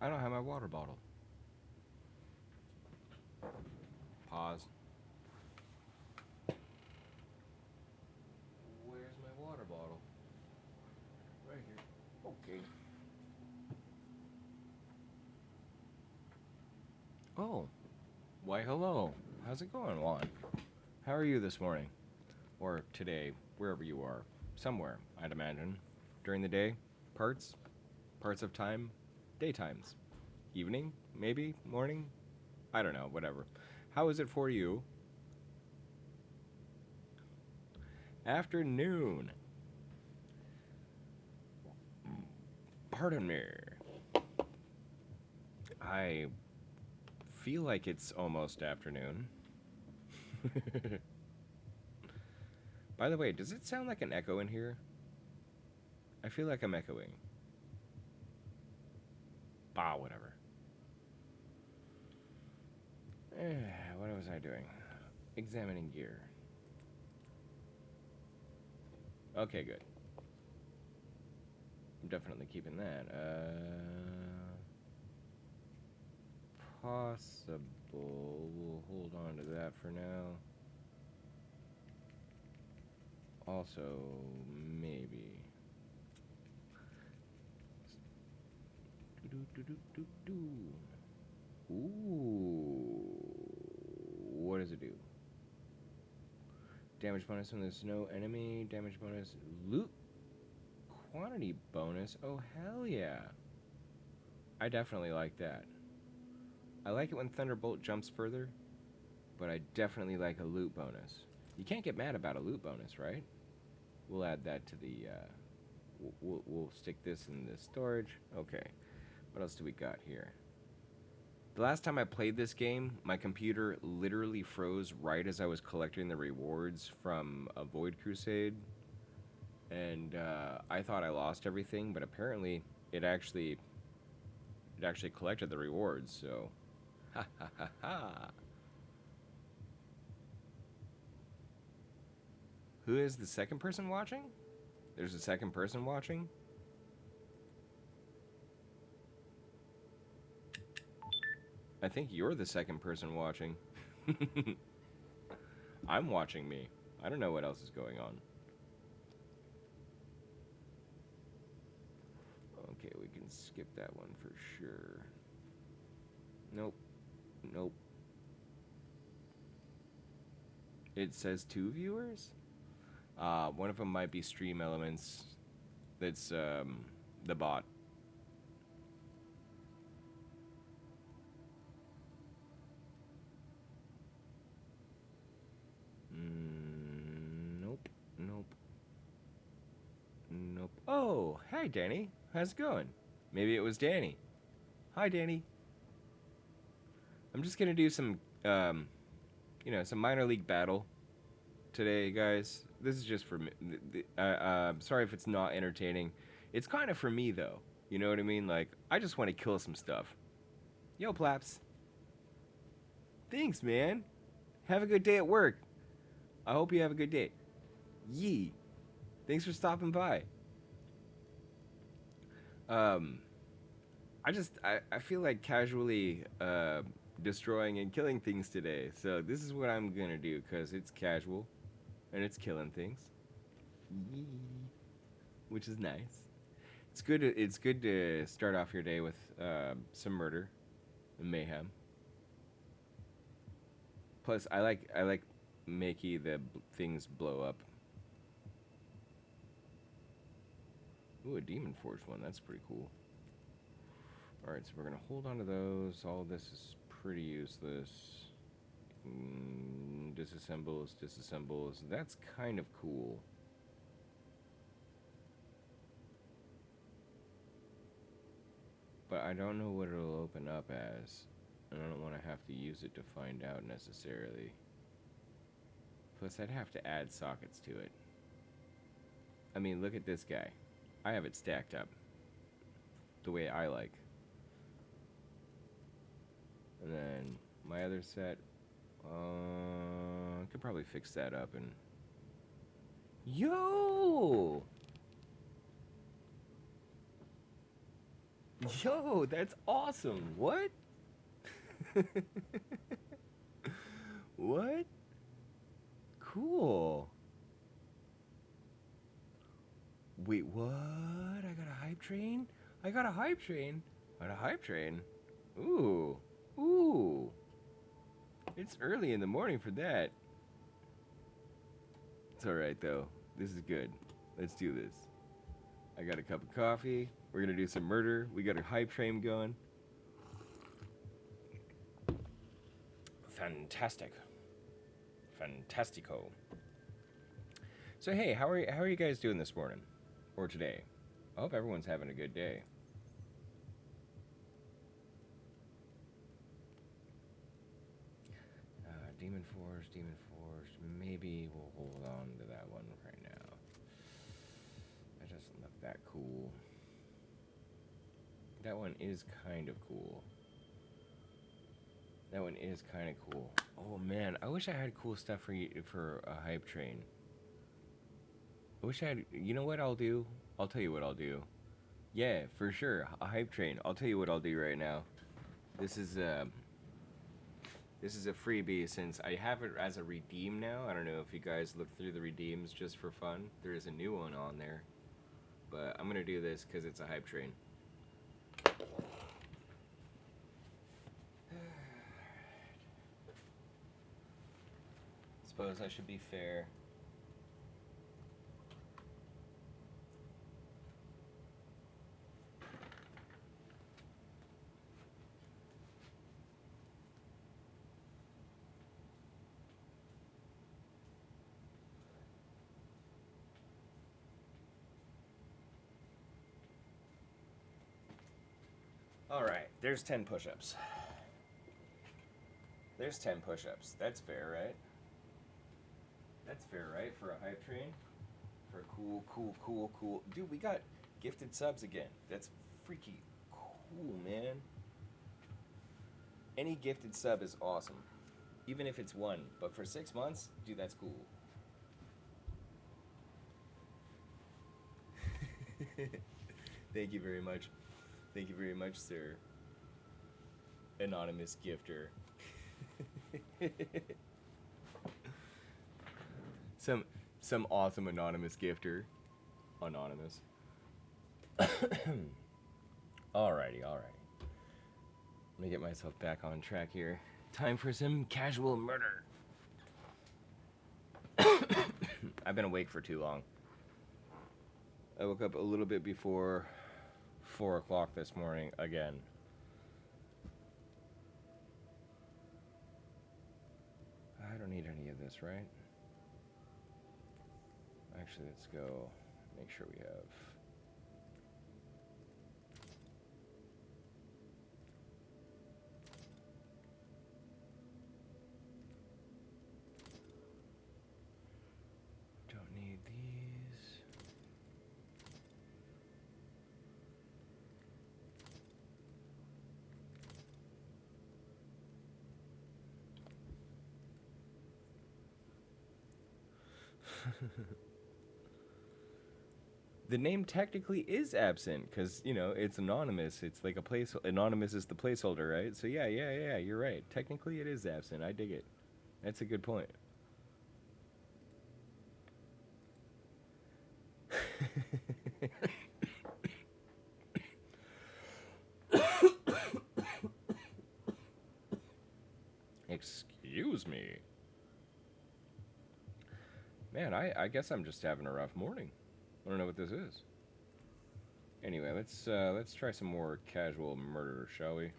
I don't have my water bottle. Pause. Where's my water bottle? Right here. Okay. Oh, why hello. How's it going, Juan? How are you this morning? Or today, wherever you are. Somewhere, I'd imagine. During the day? Parts? Parts of time? Daytimes. Evening? Maybe? Morning? I don't know, whatever. How is it for you? Afternoon. Pardon me. I feel like it's almost afternoon. By the way, does it sound like an echo in here? I feel like I'm echoing. Bah, whatever. What was I doing? Examining gear. Okay, good. I'm definitely keeping that. Possible. We'll hold on to that for now. Also, maybe. Ooh. What does it do? Damage bonus when there's no enemy. Damage bonus. Loot quantity bonus. Oh, hell yeah. I definitely like that. I like it when Thunderbolt jumps further, but I definitely like a loot bonus. You can't get mad about a loot bonus, right? We'll add that to the, we'll stick this in the storage. Okay. What else do we got here? The last time I played this game, my computer literally froze right as I was collecting the rewards from a Void Crusade. And I thought I lost everything, but apparently it actually collected the rewards, so ha ha ha ha. Who is the second person watching? There's a second person watching? I think you're the second person watching. I'm watching me. I don't know what else is going on. Okay, we can skip that one for sure. Nope. Nope. It says 2 viewers? One of them might be Stream Elements. That's the bot. Nope. Nope. Nope. Oh, hi, Danny. How's it going? Maybe it was Danny. Hi, Danny. I'm just gonna do some, some minor league battle today, guys. This is just for me. Sorry if it's not entertaining. It's kind of for me, though. You know what I mean? Like, I just want to kill some stuff. Yo, Plaps. Thanks, man. Have a good day at work. I hope you have a good day. Yee. Thanks for stopping by. Um, I feel like casually destroying and killing things today. So this is what I'm gonna do because it's casual and it's killing things, which is nice. It's good to start off your day with some murder and mayhem. Plus, I like making the things blow up. Ooh, a Demon Forge one. That's pretty cool. Alright, so we're going to hold on to those. All this is pretty useless. Disassembles. That's kind of cool. But I don't know what it'll open up as. And I don't want to have to use it to find out necessarily. Plus, I'd have to add sockets to it. I mean, look at this guy. I have it stacked up the way I like. And then my other set, I could probably fix that up and... Yo! Yo, that's awesome. What? What? Cool. Wait, what? I got a hype train? I got a hype train? I got a hype train? Ooh. Ooh. It's early in the morning for that. It's alright, though. This is good. Let's do this. I got a cup of coffee. We're gonna do some murder. We got a hype train going. Fantastic. Fantastico. So hey, how are you guys doing this morning? Or today? I hope everyone's having a good day. Demon Force. Maybe we'll hold on to that one right now. That doesn't look that cool. That one is kind of cool. That one is kind of cool. Oh man, I wish I had cool stuff for you for a hype train. I wish I had. You know what I'll do? I'll tell you what I'll do. Yeah, for sure, a hype train. I'll tell you what I'll do right now. This is a freebie since I have it as a redeem now. I don't know if you guys look through the redeems just for fun. There is a new one on there, but I'm gonna do this because it's a hype train. Suppose I should be fair. Alright, there's 10 push-ups. There's 10 push-ups. That's fair, right? That's fair, right? For a hype train? For a cool. Dude, we got gifted subs again. That's freaky cool, man. Any gifted sub is awesome. Even if it's one. But for 6 months, dude, that's cool. Thank you very much. Thank you very much, sir. Anonymous gifter. some awesome anonymous gifter. Anonymous. Alrighty. Let me get myself back on track here. Time for some casual murder. I've been awake for too long. I woke up a little bit before 4 o'clock this morning again. I don't need any of this, right? Actually, let's go make sure we have... Don't need these. The name technically is absent because, you know, it's anonymous. It's like a place. Anonymous is the placeholder, right? So yeah, you're right. Technically it is absent. I dig it. That's a good point. Excuse me. Man, I guess I'm just having a rough morning. I don't know what this is. Anyway, let's try some more casual murder, shall we?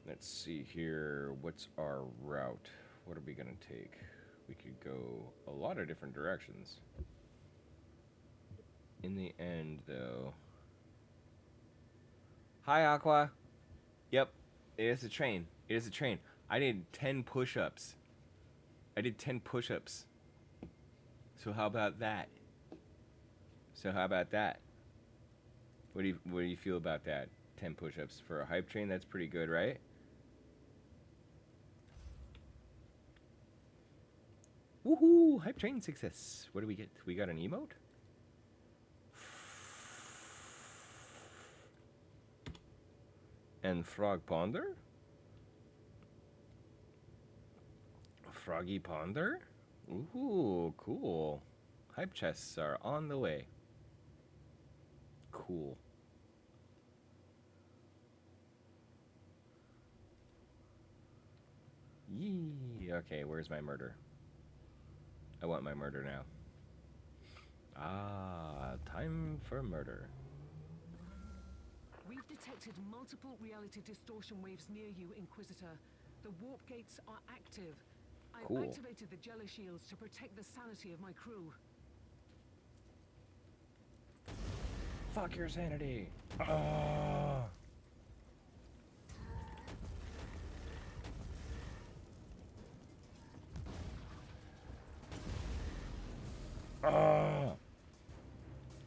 Let's see here. What's our route? What are we gonna take? We could go a lot of different directions. In the end, though... Hi, Aqua. Yep, it is a train. It is a train. I did 10 push-ups. I did 10 push-ups. So how about that? What do you feel about that? 10 push-ups for a hype train? That's pretty good, right? Woohoo! Hype train success. What do we get? We got an emote? And Frog Ponder? Froggy Ponder? Ooh, cool. Hype chests are on the way. Cool. Yee. Okay, where's my murder? I want my murder now. Ah, time for murder. We've detected multiple reality distortion waves near you, Inquisitor. The warp gates are active. I've Cool. activated the jelly shields to protect the sanity of my crew. Fuck your sanity. Ah. Ah.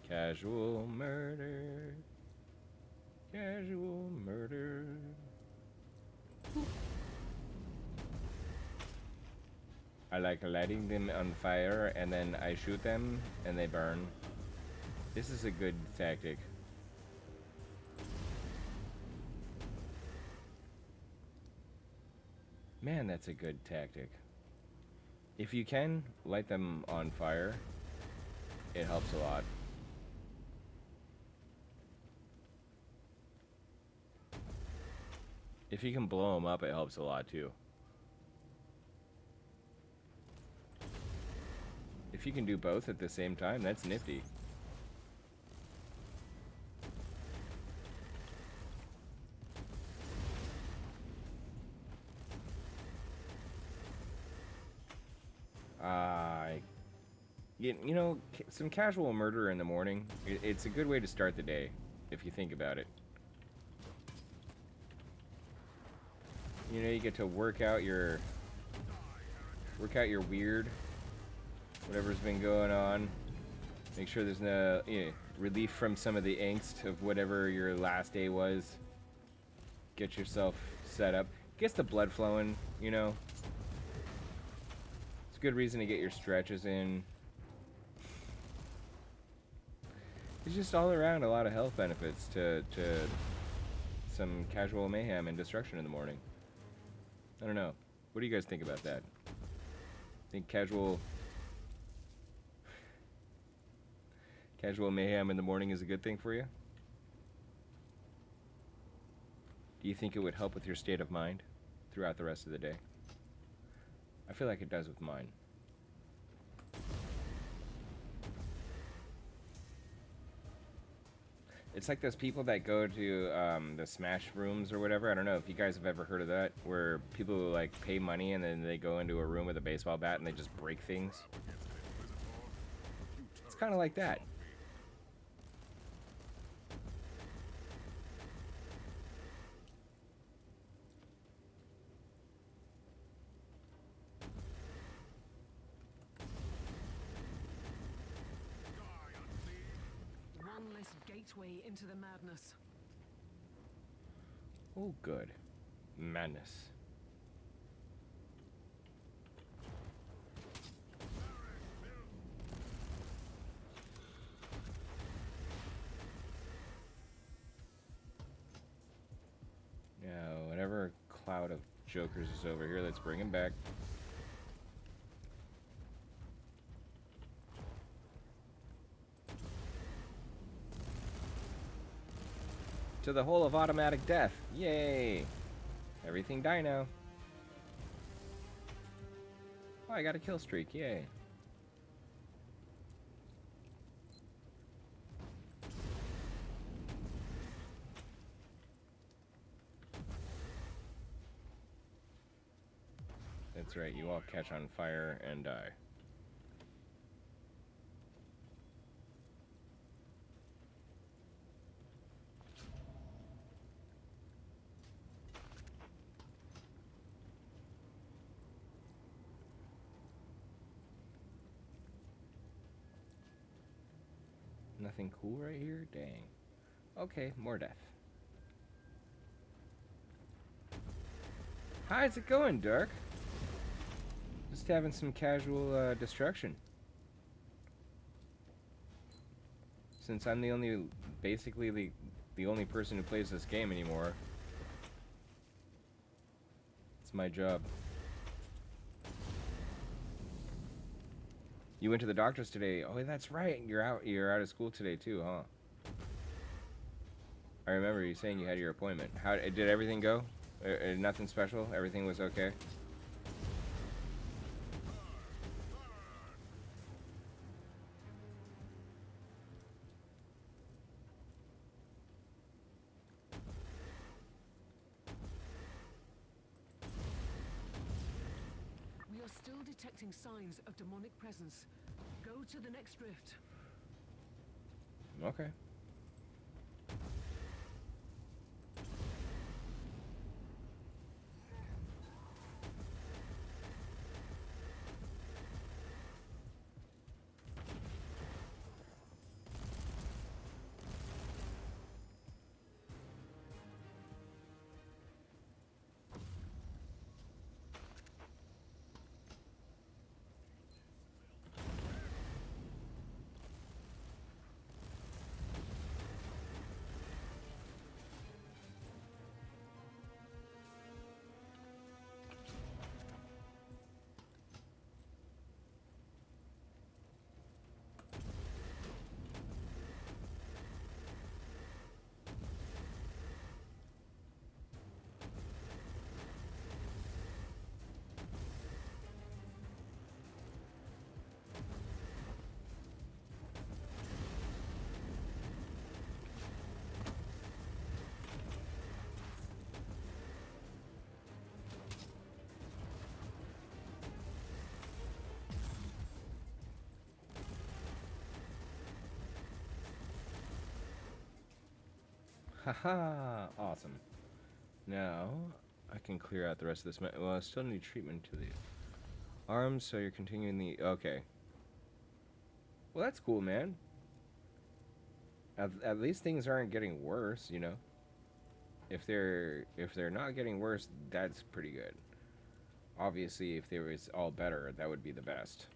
Casual murder. Casual murder. I like lighting them on fire and then I shoot them and they burn. This is a good tactic. Man, that's a good tactic. If you can light them on fire, it helps a lot. If you can blow them up, it helps a lot too. If you can do both at the same time, that's nifty. You know, some casual murder in the morning, it's a good way to start the day, if you think about it. You know, you get to work out your weird, whatever's been going on. Make sure there's no relief from some of the angst of whatever your last day was. Get yourself set up. Gets the blood flowing, you know. It's a good reason to get your stretches in. It's just all around a lot of health benefits to some casual mayhem and destruction in the morning. I don't know. What do you guys think about that? Think casual mayhem in the morning is a good thing for you? Do you think it would help with your state of mind throughout the rest of the day? I feel like it does with mine. It's like those people that go to the Smash rooms or whatever. I don't know if you guys have ever heard of that, where people like pay money and then they go into a room with a baseball bat and they just break things. It's kind of like that. One less gateway into the madness. Oh, good. Madness. Yeah, whatever cloud of jokers is over here, let's bring him back. To the hole of automatic death. Yay! Everything die now. Oh, I got a kill streak. Yay. That's right, you all catch on fire and die. Nothing cool right here? Dang. Okay, more death. How's it going, Dark? Just having some casual destruction. Since I'm basically the only person who plays this game anymore, my job. You went to the doctor's today. Oh, that's right. You're out of school today too, huh? I remember you saying you had your appointment. How did everything go? Nothing special. Everything was okay. We are still detecting signs of demonic presence. Go to the next rift. Okay. Haha, awesome. Now, I can clear out the rest of this. Well, I still need treatment to the arms, so you're continuing the. Okay. Well, that's cool, man. At least things aren't getting worse, you know. If they're not getting worse, that's pretty good. Obviously, if they was all better, that would be the best.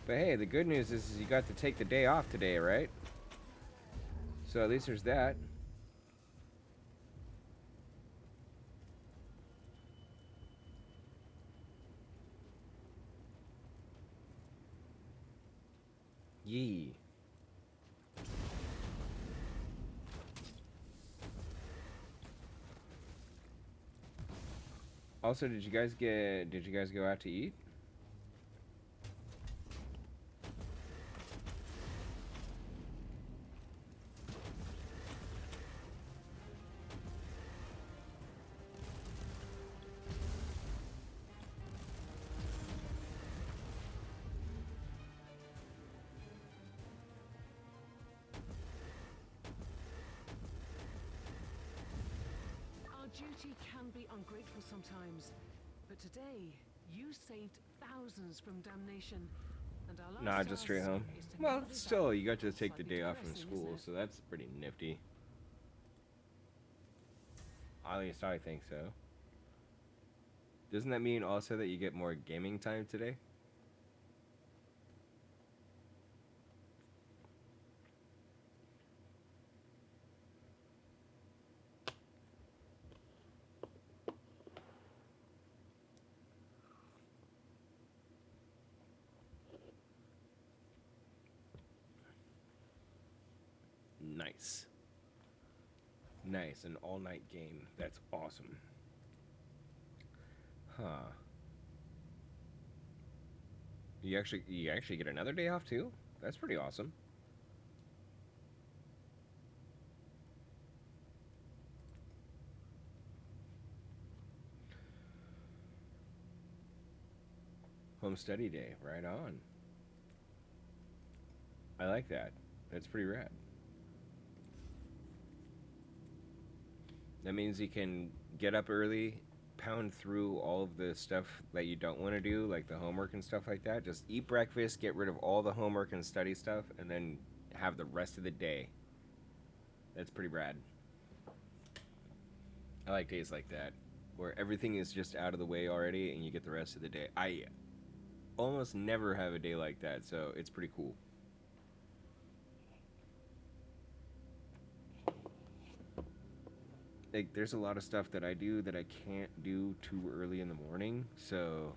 But hey, the good news is you got to take the day off today, right? So at least there's that. Yee. Also, did you guys go out to eat? Our duty can be ungrateful sometimes, but today you saved thousands from damnation, and our Nah, last just task straight home. is to Well, narrow this still, down. you got to take the Slightly day off from depressing, isn't school, it? so that's pretty nifty. At least I think so. Doesn't that mean also that you get more gaming time today? Nice. Nice, an all-night game. That's awesome. Huh. You actually get another day off too? That's pretty awesome. Home study day, right on. I like that. That's pretty rad. That means you can get up early, pound through all of the stuff that you don't want to do, like the homework and stuff like that. Just eat breakfast, get rid of all the homework and study stuff, and then have the rest of the day. That's pretty rad. I like days like that, where everything is just out of the way already and you get the rest of the day. I almost never have a day like that, so it's pretty cool. like there's a lot of stuff that I do that I can't do too early in the morning. So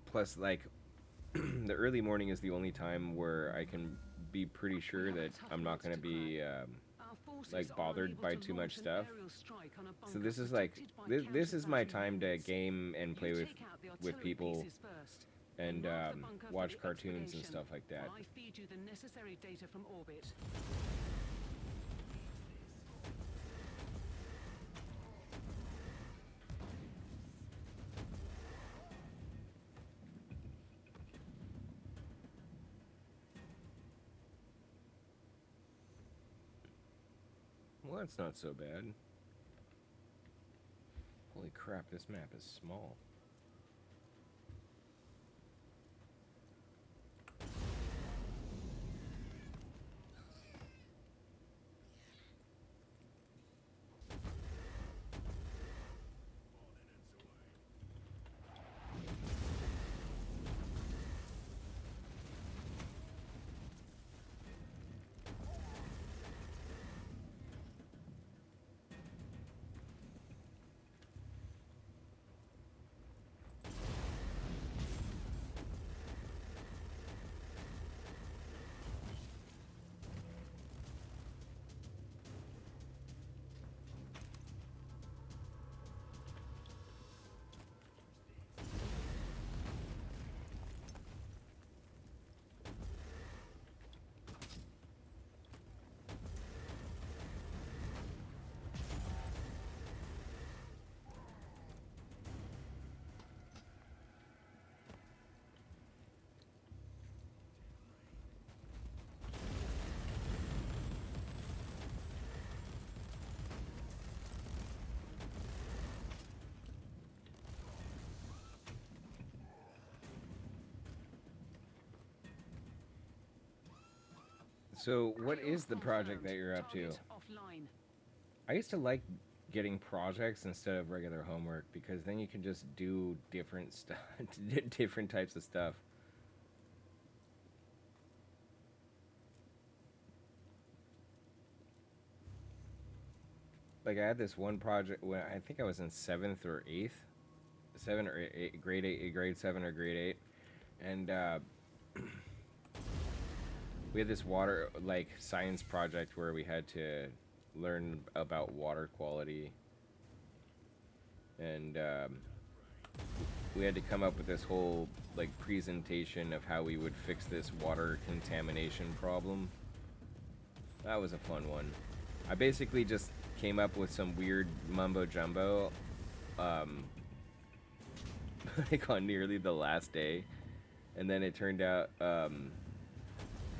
plus like the early morning is the only time where I can be pretty We sure have a that tough I'm nut not going to to crack. be Our forces like are bothered unable by to too much launch an stuff. aerial strike on a So bunker this is like protected by this is my counter-battery time to units. game and You play take out the with artillery people pieces first, then and mark the bunker for watch the cartoons and expurgation, stuff like that. while I feed you the necessary data from orbit. Well, that's not so bad. Holy crap, this map is small. So, what Kill is the project confirmed. that you're up to? Target offline. I used to like getting projects instead of regular homework because then you can just do different stuff, different types of stuff. Like I had this one project when I think I was in seventh or eighth, seven or eight, grade eight, grade seven or grade eight, and we had this water like science project where we had to learn about water quality and we had to come up with this whole like presentation of how we would fix this water contamination problem. That was a fun one. I basically just came up with some weird mumbo jumbo um, like on nearly the last day, and then it turned out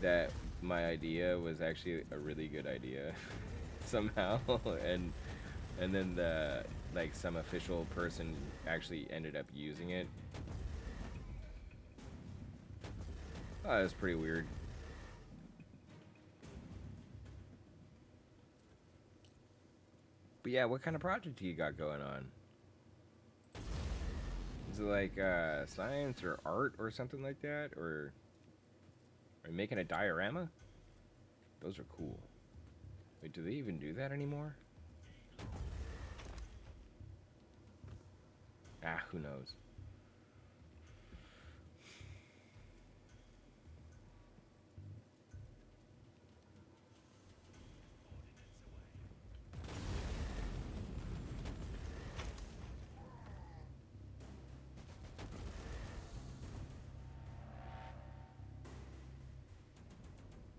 that my idea was actually a really good idea somehow, and then the like some official person actually ended up using it. Oh, that's pretty weird. But yeah, what kind of project do you got going on? Is it like science or art or something like that, or are you making a diorama? Those are cool. Wait, do they even do that anymore? Ah, who knows?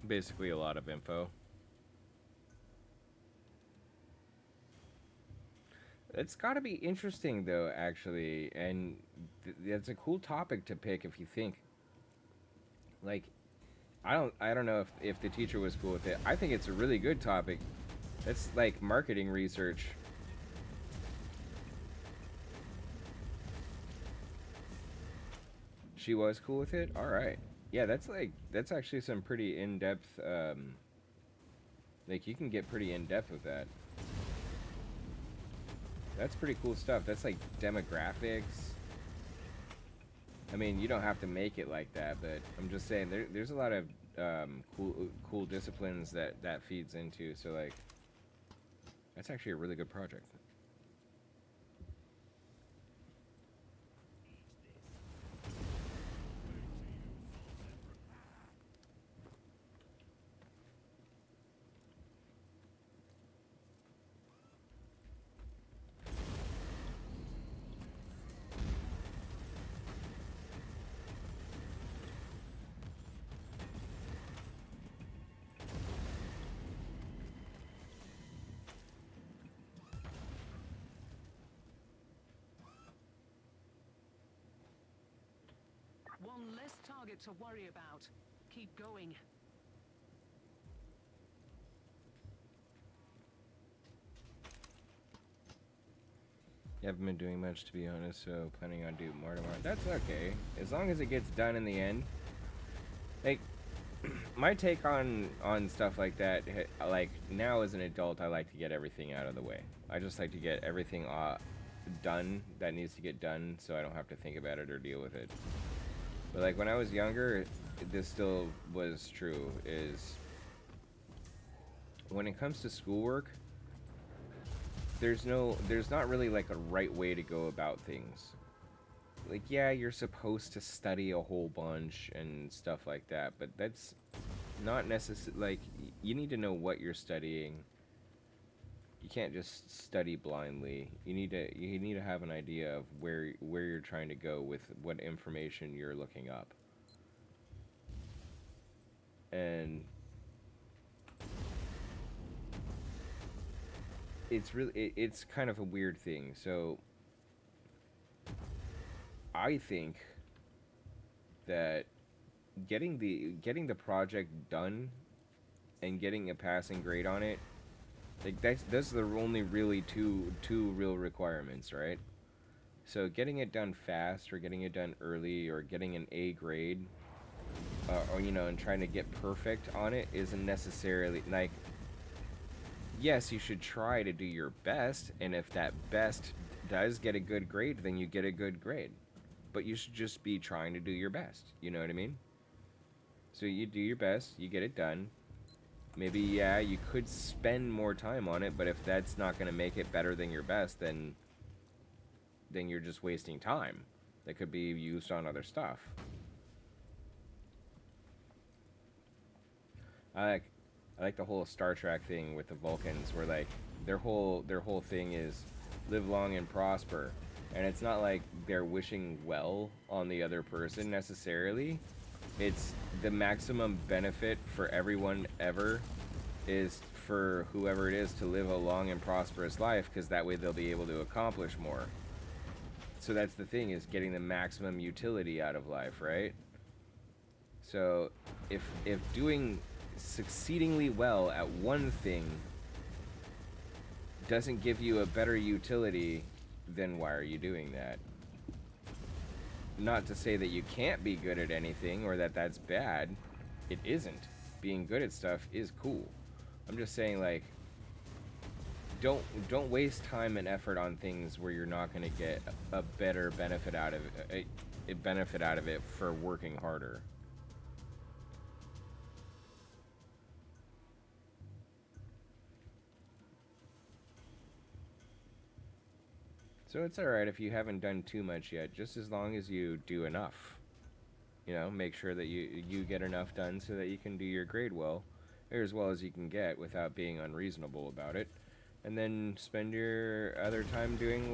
Basically, a lot of info. It's got to be interesting though, actually, and that's a cool topic to pick if you think. Like, I don't know if the teacher was cool with it. I think it's a really good topic. It's like marketing research. She was cool with it. All right. Yeah, that's actually some pretty in depth. Like you can get pretty in depth with that. That's pretty cool stuff. That's like demographics. I mean, you don't have to make it like that, but I'm just saying there's a lot of cool disciplines that feeds into. So like That's actually a really good project. One less target to worry about. Keep going. You haven't been doing much, to be honest, so planning on doing more tomorrow. That's okay, as long as it gets done in the end. Like, my take on stuff like that, like now as an adult, I like to get everything out of the way. I just like to get everything done that needs to get done, so I don't have to think about it or deal with it. But like when I was younger, this still was true. Is when it comes to schoolwork, there's not really like a right way to go about things. Like, yeah, you're supposed to study a whole bunch and stuff like that, but that's not necessary. Like, you need to know what you're studying. You can't just study blindly. You need to have an idea of where you're trying to go with what information you're looking up. And it's kind of a weird thing. So I think that getting the project done and getting a passing grade on it, like that's the only really two real requirements, right? So getting it done fast or getting it done early or getting an A grade, or and trying to get perfect on it isn't necessarily like, yes, you should try to do your best, and if that best does get a good grade, then you get a good grade. But you should just be trying to do your best. You know what I mean? So you do your best, you get it done. Maybe, yeah, you could spend more time on it, but if that's not going to make it better than your best, then you're just wasting time that could be used on other stuff. I like I like the whole Star Trek thing with the Vulcans, where like their whole thing is live long and prosper, and it's not like they're wishing well on the other person necessarily. It's the maximum benefit for everyone ever is for whoever it is to live a long and prosperous life, because that way they'll be able to accomplish more. So that's the thing, is getting the maximum utility out of life, right? So if doing succeedingly well at one thing doesn't give you a better utility, then why are you doing that? Not to say that you can't be good at anything or that that's bad. It isn't. Being good at stuff is cool. I'm just saying, like, don't waste time and effort on things where you're not going to get a better benefit out of it, a benefit out of it for working harder. So it's all right if you haven't done too much yet, just as long as you do enough. Make sure that you get enough done so that you can do your grade well, or as well as you can get without being unreasonable about it, and then spend your other time doing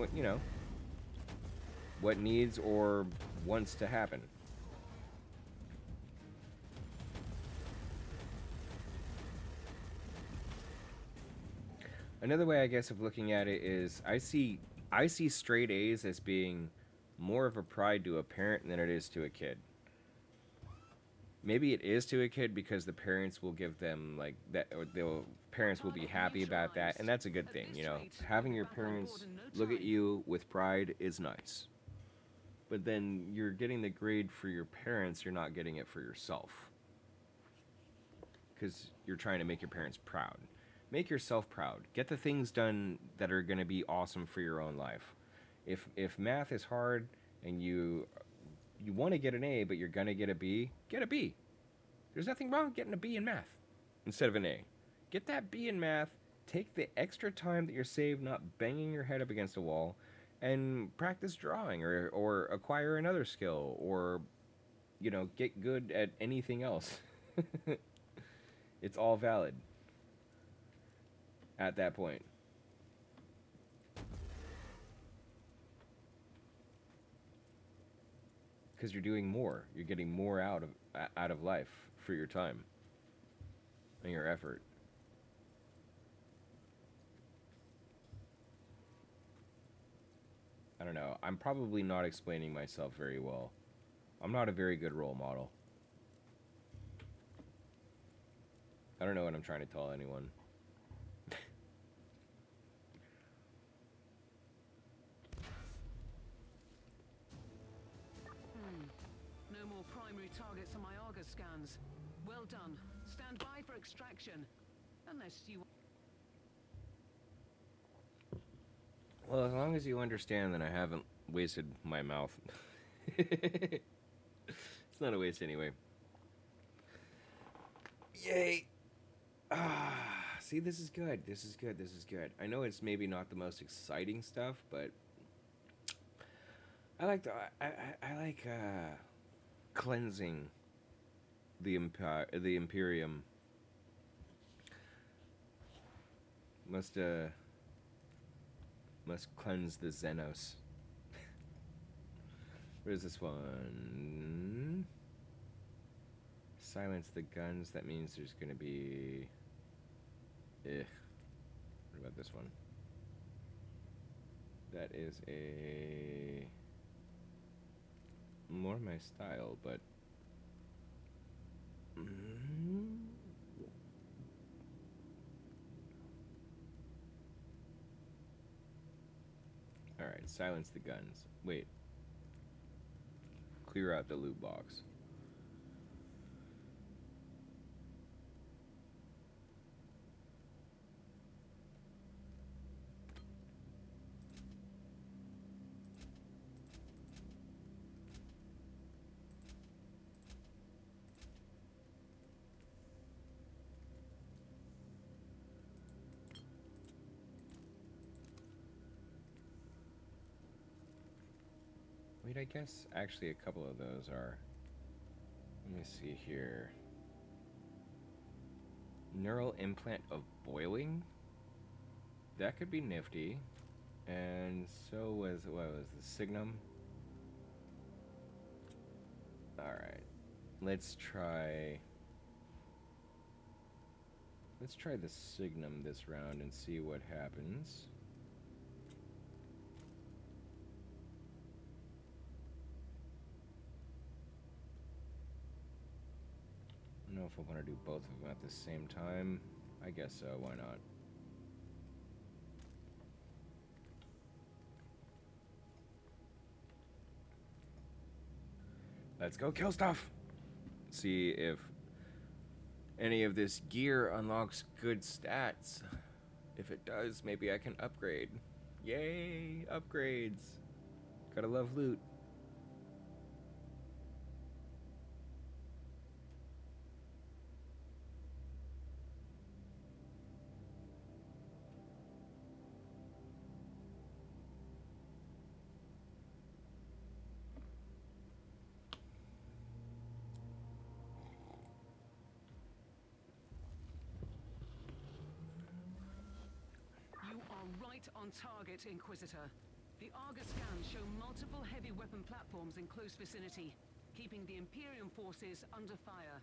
what needs or wants to happen. Another way, I guess, of looking at it is I see straight A's as being more of a pride to a parent than it is to a kid. Maybe it is to a kid because the parents will give them like that, or the parents will be Target happy about that, and neutralized. that's a good At thing. this rate, we'll Having be your back on board parents in no look at time. you with pride is nice, but then you're getting the grade for your parents, you're not getting it for yourself, because you're trying to make your parents proud. Make yourself proud. Get the things done that are going to be awesome for your own life. If math is hard and you want to get an A but you're going to get a B, get a B. There's nothing wrong with getting a B in math instead of an A. Get that B in math, take the extra time that you're saved not banging your head up against a wall and practice drawing or acquire another skill or, get good at anything else. It's all valid at that point because you're doing more. You're getting more out of life for your time and your effort. I don't know. I'm probably not explaining myself very well. I'm not a very good role model. I don't know what I'm trying to tell anyone. No more primary targets on my Argus scans. Well done. Stand by for extraction. Unless you... Well, as long as you understand that I haven't wasted my mouth. It's not a waste anyway. Yay! Ah, see, this is good. This is good. This is good. I know it's maybe not the most exciting stuff, but I like the I like cleansing the Imperium. Must must cleanse the Xenos. Where's this one? Silence the guns. That means there's gonna be. What about this one? That is a more my style, but. All right, silence the guns. Wait. Clear out the loot box. Wait, I guess actually a couple of those are. Let me see here. Neural implant of boiling? That could be nifty. And so was, what was the Signum? Alright. Let's try the Signum this round and see what happens. I don't know if I want to do both of them at the same time. I guess so, why not? Let's go kill stuff! See if any of this gear unlocks good stats. If it does, maybe I can upgrade. Yay, upgrades! Gotta love loot. Right on target, Inquisitor. The Argus scans show multiple heavy weapon platforms in close vicinity, keeping the Imperium forces under fire.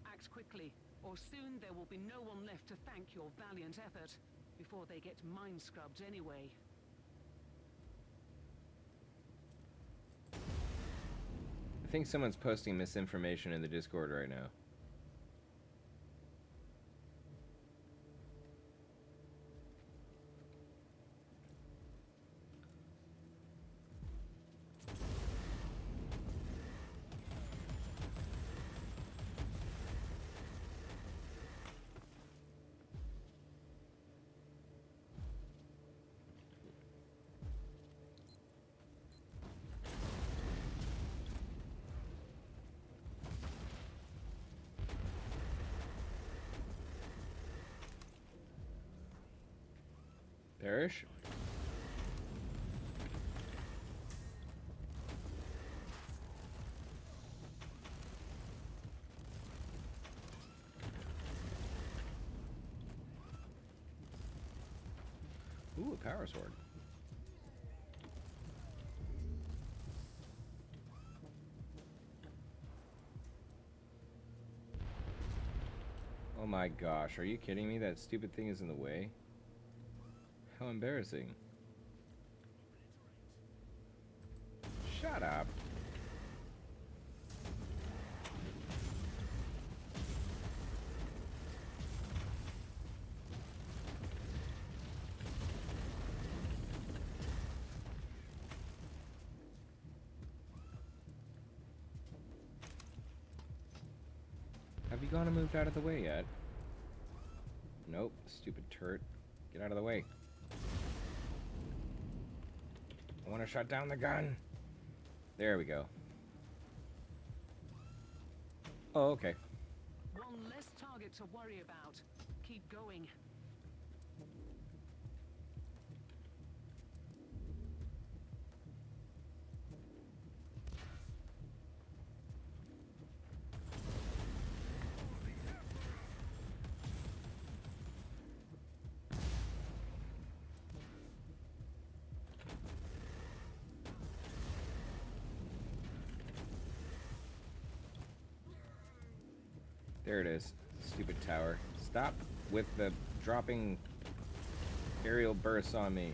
Act quickly, or soon there will be no one left to thank your valiant effort, before they get mind-scrubbed anyway. I think someone's posting misinformation in the Discord right now. Perish. Ooh, a power sword. Oh my gosh, are you kidding me? That stupid thing is in the way? How embarrassing. Shut up. Have you gone and moved out of the way yet? Nope, stupid turret. Get out of the way. I want to shut down the gun. There we go. Oh, okay. One less target to worry about. Keep going. There it is. Stupid tower. Stop with the dropping aerial bursts on me.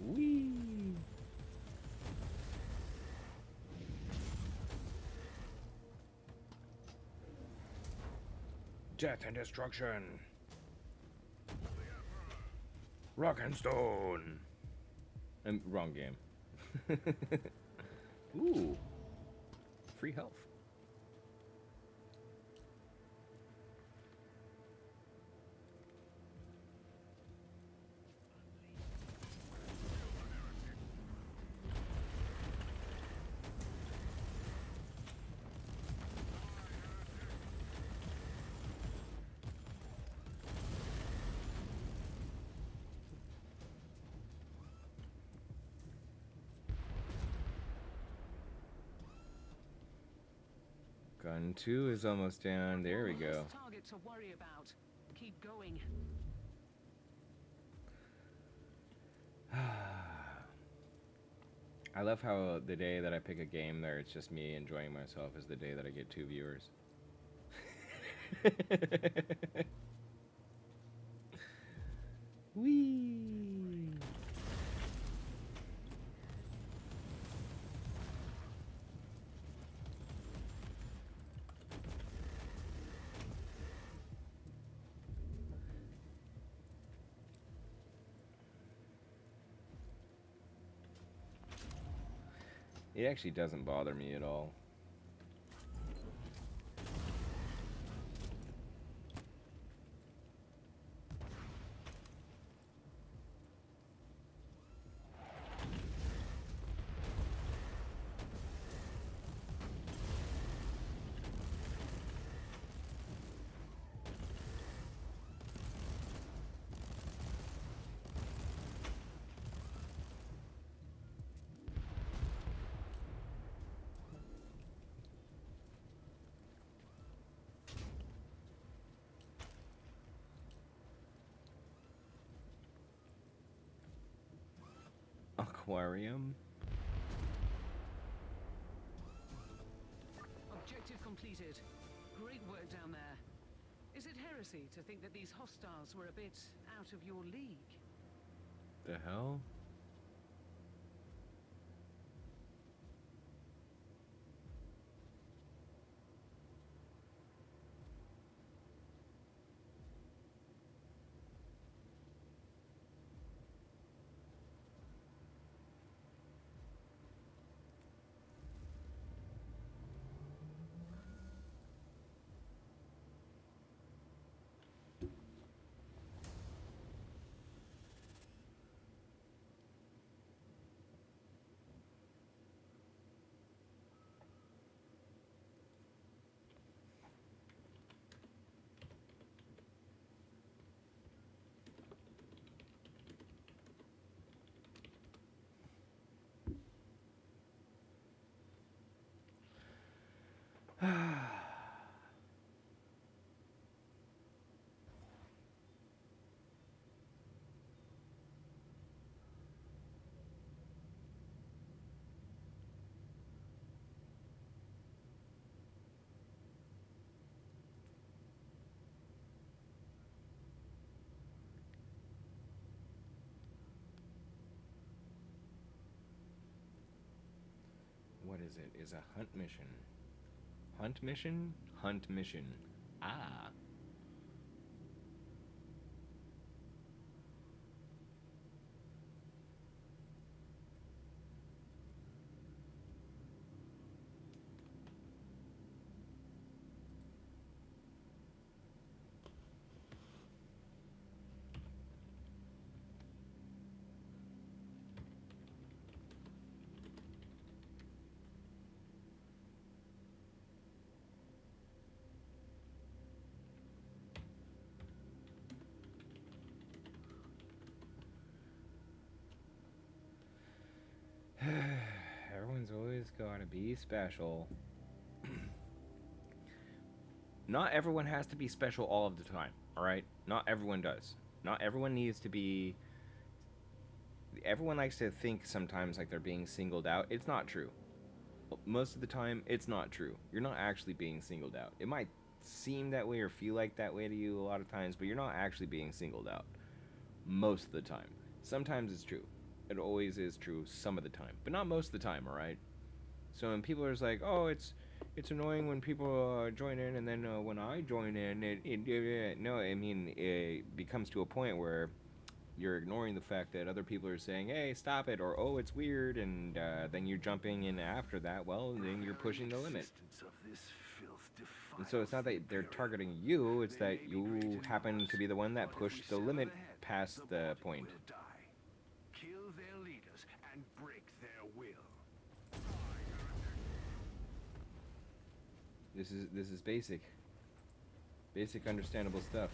Whee! Death and destruction. Rock and stone. Wrong game. Ooh. Free health. Gun 2 is almost down. There we go. Target to worry about. Keep going. I love how the day that I pick a game there it's just me enjoying myself is the day that I get 2 viewers. Whee! It actually doesn't bother me at all. Aquarium? Objective completed. Great work down there. Is it heresy to think that these hostiles were a bit out of your league? The hell? is it? Is a hunt mission. Hunt mission? Hunt mission. Ah. Everyone's always gotta be special. Not everyone has to be special all of the time, alright? Not everyone does. Not everyone needs to be. Everyone likes to think sometimes like they're being singled out. It's not true. Most of the time, it's not true. You're not actually being singled out. It might seem that way or feel like that way to you a lot of times, but you're not actually being singled out. Most of the time. Sometimes it's true. It always is true some of the time, but not most of the time, alright? So when people are just like, oh, it's annoying when people join in, and then when I join in, no, I mean, it becomes to a point where you're ignoring the fact that other people are saying, hey, stop it, or oh, it's weird, and then you're jumping in after that. Well, then you're pushing the limit. And so it's not that they're targeting you, it's that you happen to be the one that pushed the limit past the point. Kill their leaders and break their will. This is basic understandable stuff.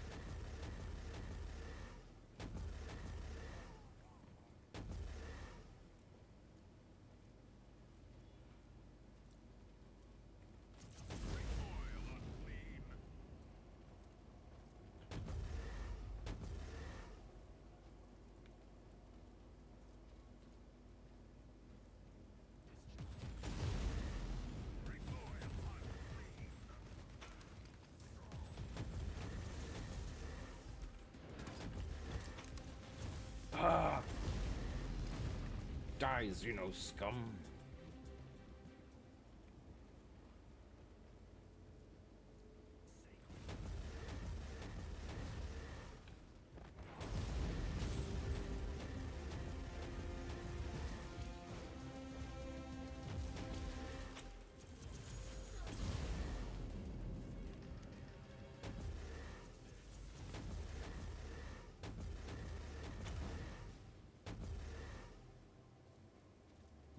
Ah! Die, Xeno scum!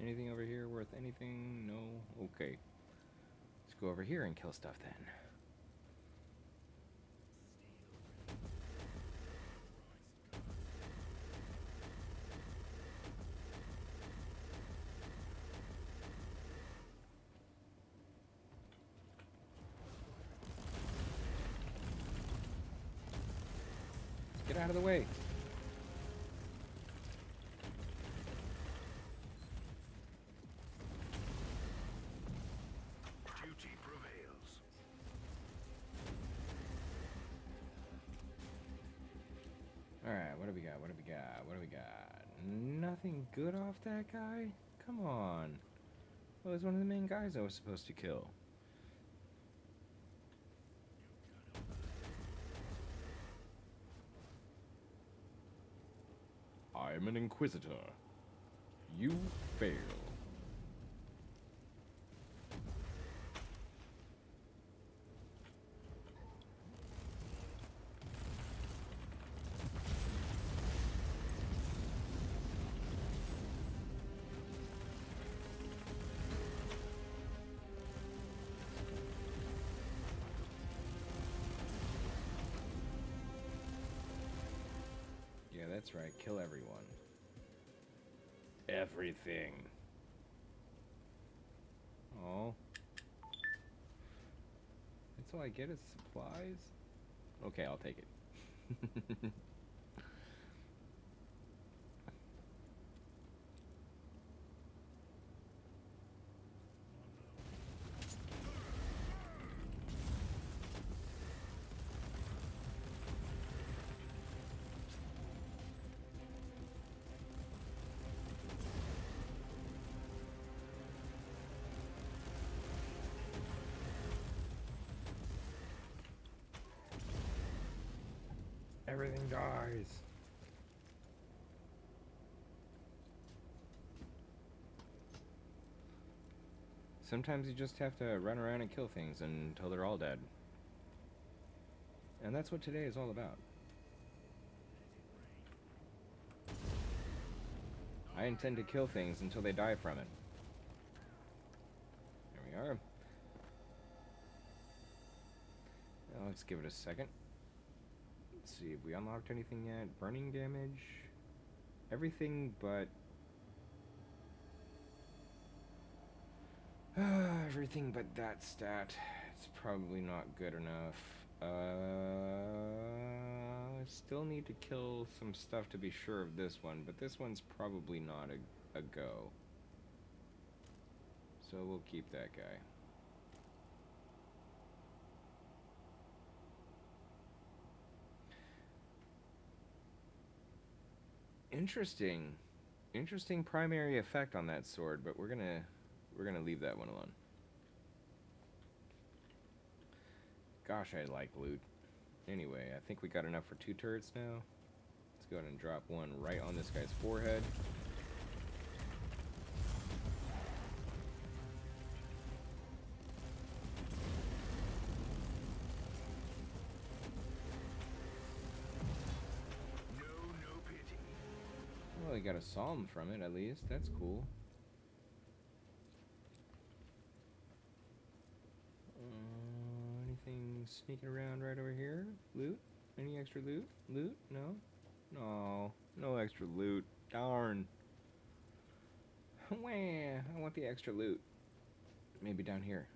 Anything over here worth anything? No? Okay. Let's go over here and kill stuff then. Get out of the way! Duty prevails. Alright, what do we got? What do we got? What do we got? Nothing good off that guy? Come on. Well, he's one of the main guys I was supposed to kill. I'm an Inquisitor. You fail. Yeah, that's right. Kill everyone. Everything. Oh. That's all I get is supplies? Okay, I'll take it. Everything dies. Sometimes you just have to run around and kill things until they're all dead. And that's what today is all about. I intend to kill things until they die from it. There we are. Now let's give it a second. Let's see, have we unlocked anything yet? Burning damage? Everything but... everything but that stat. It's probably not good enough. I still need to kill some stuff to be sure of this one, but this one's probably not a go. So we'll keep that guy. Interesting. Interesting primary effect on that sword, but we're gonna leave that one alone. Gosh, I like loot. Anyway, I think we got enough for 2 turrets now. Let's go ahead and drop one right on this guy's forehead. No pity. Well, we got a psalm from it at least. That's cool. Anything sneaking around right over here? Loot? Any extra loot? Loot? No? No. No extra loot. Darn. Wah, I want the extra loot. Maybe down here.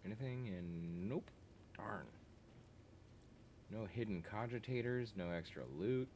Anything? And nope. Darn. No hidden cogitators. No extra loot.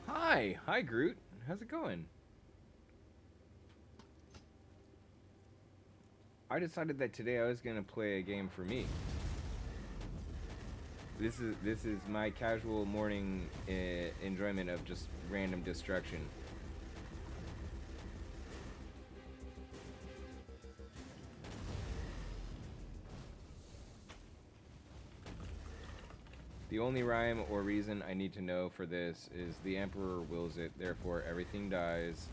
Hi! Hi, Groot. How's it going? I decided that today I was gonna play a game for me. This is my casual morning enjoyment of just random destruction. The only rhyme or reason I need to know for this is the Emperor wills it, therefore everything dies.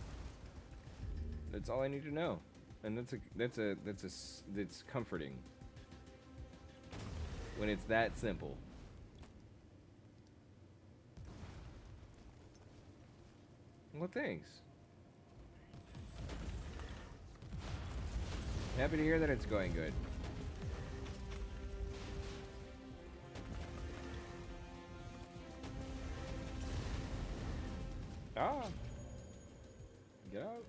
That's all I need to know, and that's comforting when it's that simple. Well, thanks. Happy to hear that it's going good. Ah! Get out.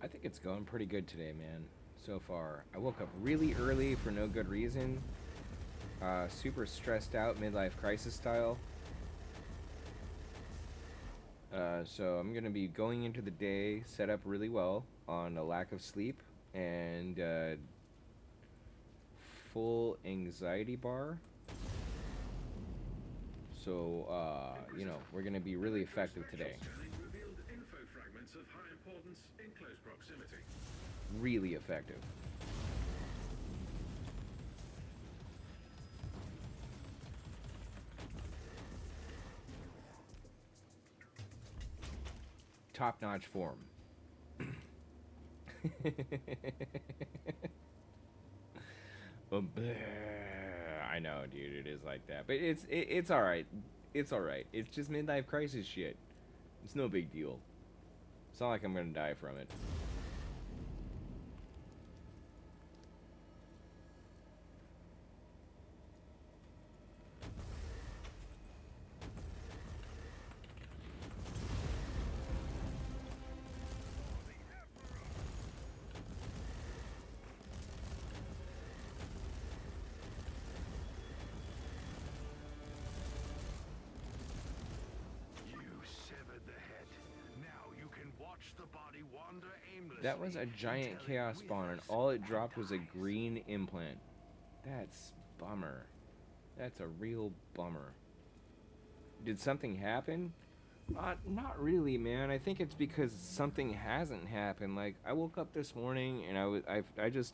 I think it's going pretty good today, man. So far. I woke up really early for no good reason. Super stressed out, midlife crisis style. So I'm going to be going into the day set up really well on a lack of sleep and full anxiety bar. So, you know, we're going to be really effective today. Scanning revealed info fragments of high importance in close proximity. Really effective. Top-notch form. I know, dude. It is like that, but it's all right. It's all right. It's just midlife crisis shit. It's no big deal. It's not like I'm gonna die from it. You severed the head. Now you can watch the body wander aimlessly. That was a giant until it chaos spawn, and withers all it and dropped was a dies. green implant. That's bummer. That's a real bummer. Did something happen? Not really, man. I think it's because something hasn't happened. Like, I woke up this morning and I just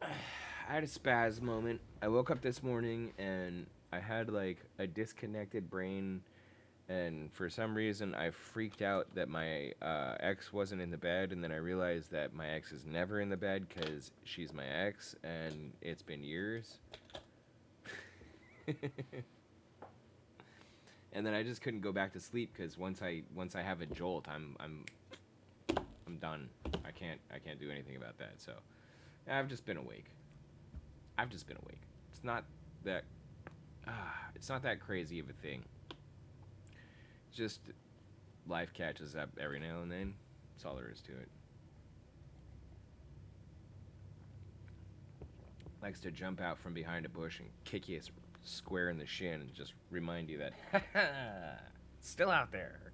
I had a spaz moment. I woke up this morning and I had like a disconnected brain, and for some reason I freaked out that my ex wasn't in the bed, and then I realized that my ex is never in the bed because she's my ex and it's been years. And then I just couldn't go back to sleep because once I have a jolt, I'm done. I can't do anything about that. So I've just been awake. I've just been awake. It's not that it's not that crazy of a thing. Just life catches up every now and then. That's all there is to it. Likes to jump out from behind a bush and kick you square in the shin and just remind you that still out there.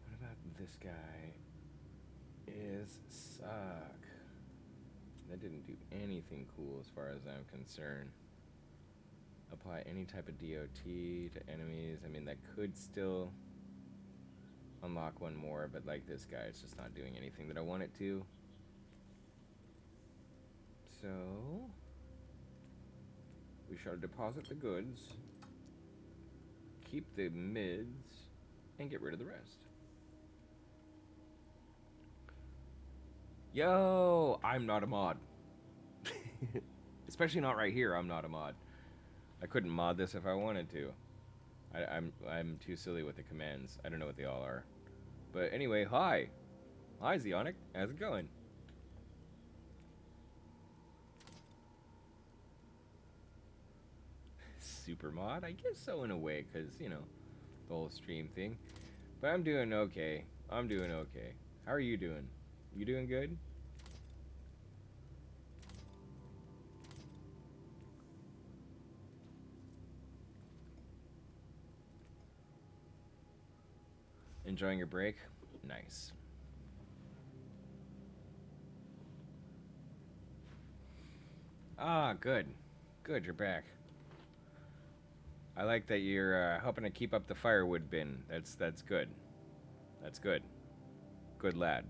What about this guy? Is suck. That didn't do anything cool as far as I'm concerned. Apply any type of DOT to enemies. I mean, that could still unlock one more, but like this guy, it's just not doing anything that I want it to. So, we shall deposit the goods, keep the mids, and get rid of the rest. Yo, I'm not a mod. Especially not right here, I'm not a mod. I couldn't mod this if I wanted to. I'm too silly with the commands. I don't know what they all are. But anyway, hi. Hi, Zeonic. How's it going? Super mod? I guess so in a way, because, you know, the whole stream thing. But I'm doing okay. I'm doing okay. How are you doing? You doing good? Enjoying your break? Nice. Ah, good. Good, you're back. I like that you're helping to keep up the firewood bin. That's good. That's good. Good lad.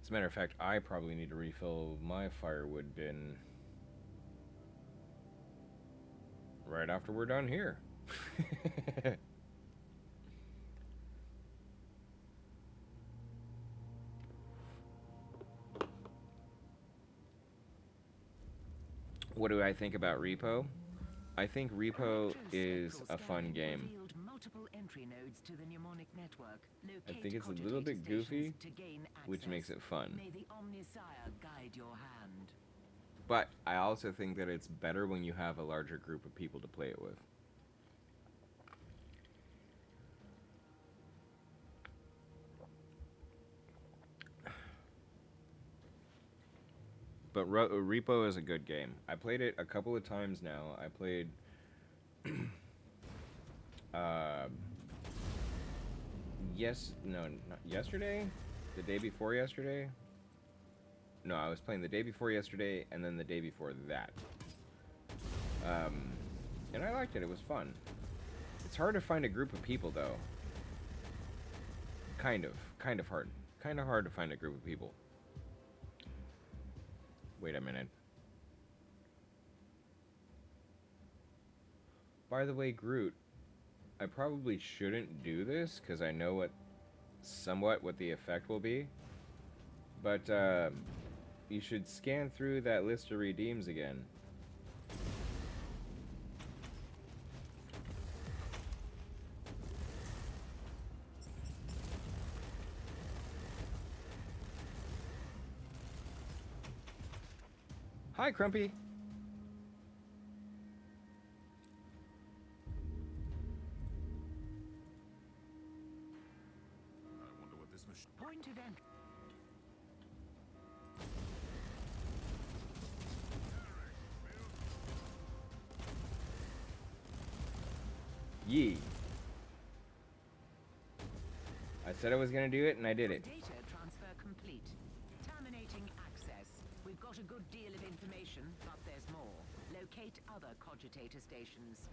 As a matter of fact, I probably need to refill my firewood bin right after we're done here. What do I think about Repo? I think Repo is a fun game. Multiple entry nodes to the mnemonic network. I think it's a Locate little bit cogitator goofy, stations to gain which makes access. it fun. May the Omnisire guide your hand. But I also think that it's better when you have a larger group of people to play it with. But Repo is a good game. I played it a couple of times now. I played No, not yesterday? The day before yesterday? No, I was playing the day before yesterday and then the day before that. And I liked it. It was fun. It's hard to find a group of people, though. Kind of hard. Kind of hard to find a group of people. Wait a minute. By the way, Groot, I probably shouldn't do this because I know somewhat what the effect will be. But you should scan through that list of redeems again. Hi, Crumpy. I wonder what this machine... Point of entry. Yee. I said I was gonna do it, and I did it. Data transfer complete. Terminating access. We've got a good deal of information, but there's more. Locate other cogitator stations.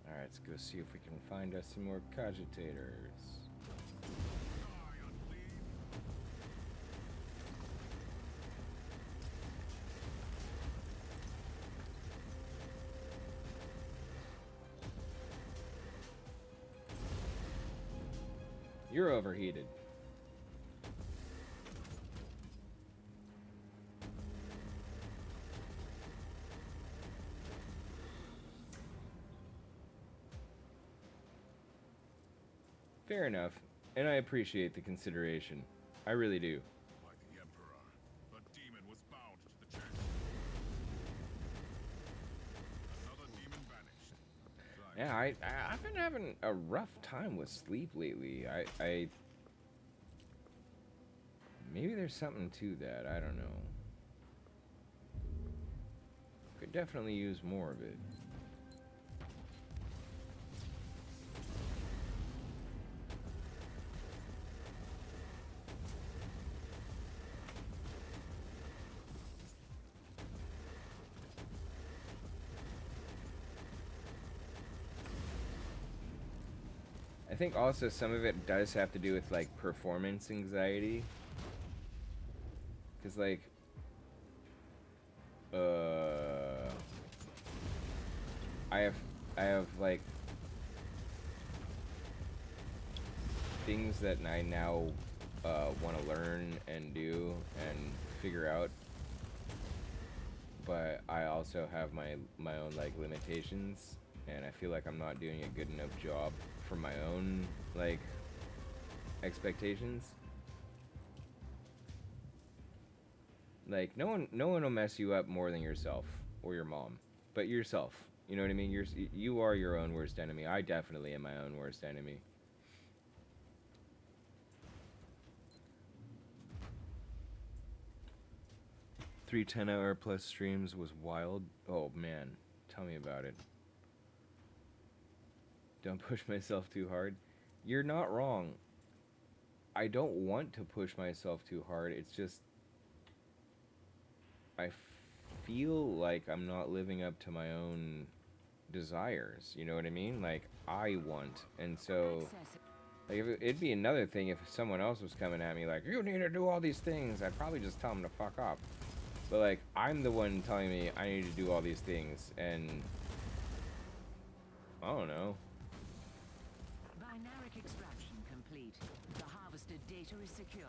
Alright, let's go see if we can find us some more cogitators. You're overheated. Fair enough, and I appreciate the consideration. I really do. Like the Emperor, the demon was bound to the chest. Another demon vanished. Yeah, I've been having a rough time with sleep lately. I maybe there's something to that. I don't know. Could definitely use more of it. I think also some of it does have to do with like performance anxiety. Cause like I have like things that I now want to learn and do and figure out, but I also have my own like limitations, and I feel like I'm not doing a good enough job for my own like expectations. Like no one will mess you up more than yourself or your mom, but yourself. You know what I mean? You are your own worst enemy. I definitely am my own worst enemy. Three 10-hour plus streams was wild. Oh man, tell me about it. Don't push myself too hard. You're not wrong. I don't want to push myself too hard. It's just I feel like I'm not living up to my own desires. You know what I mean? Like I want, and so like it'd be another thing if someone else was coming at me like, you need to do all these things. I'd probably just tell them to fuck off. But like I'm the one telling me I need to do all these things, and I don't know. Binaric extraction complete. The harvested data is secure.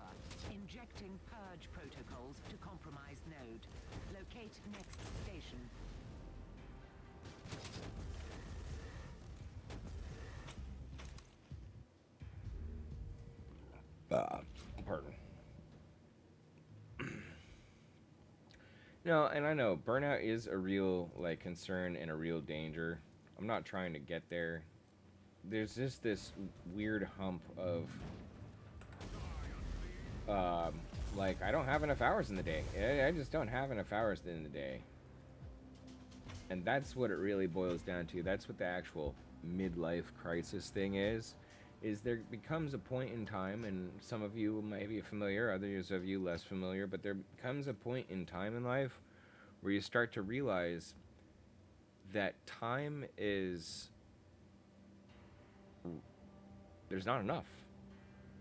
Injecting purge protocols to compromised node. Locate next station. Pardon. No, and I know burnout is a real like concern and a real danger. I'm not trying to get there. There's just this weird hump of um, like I don't have enough hours in the day. I just don't have enough hours in the day, and that's what it really boils down to. That's what the actual midlife crisis thing is. Is there becomes a point in time, and some of you may be familiar, others of you less familiar, but there becomes a point in time in life where you start to realize that time is there's not enough.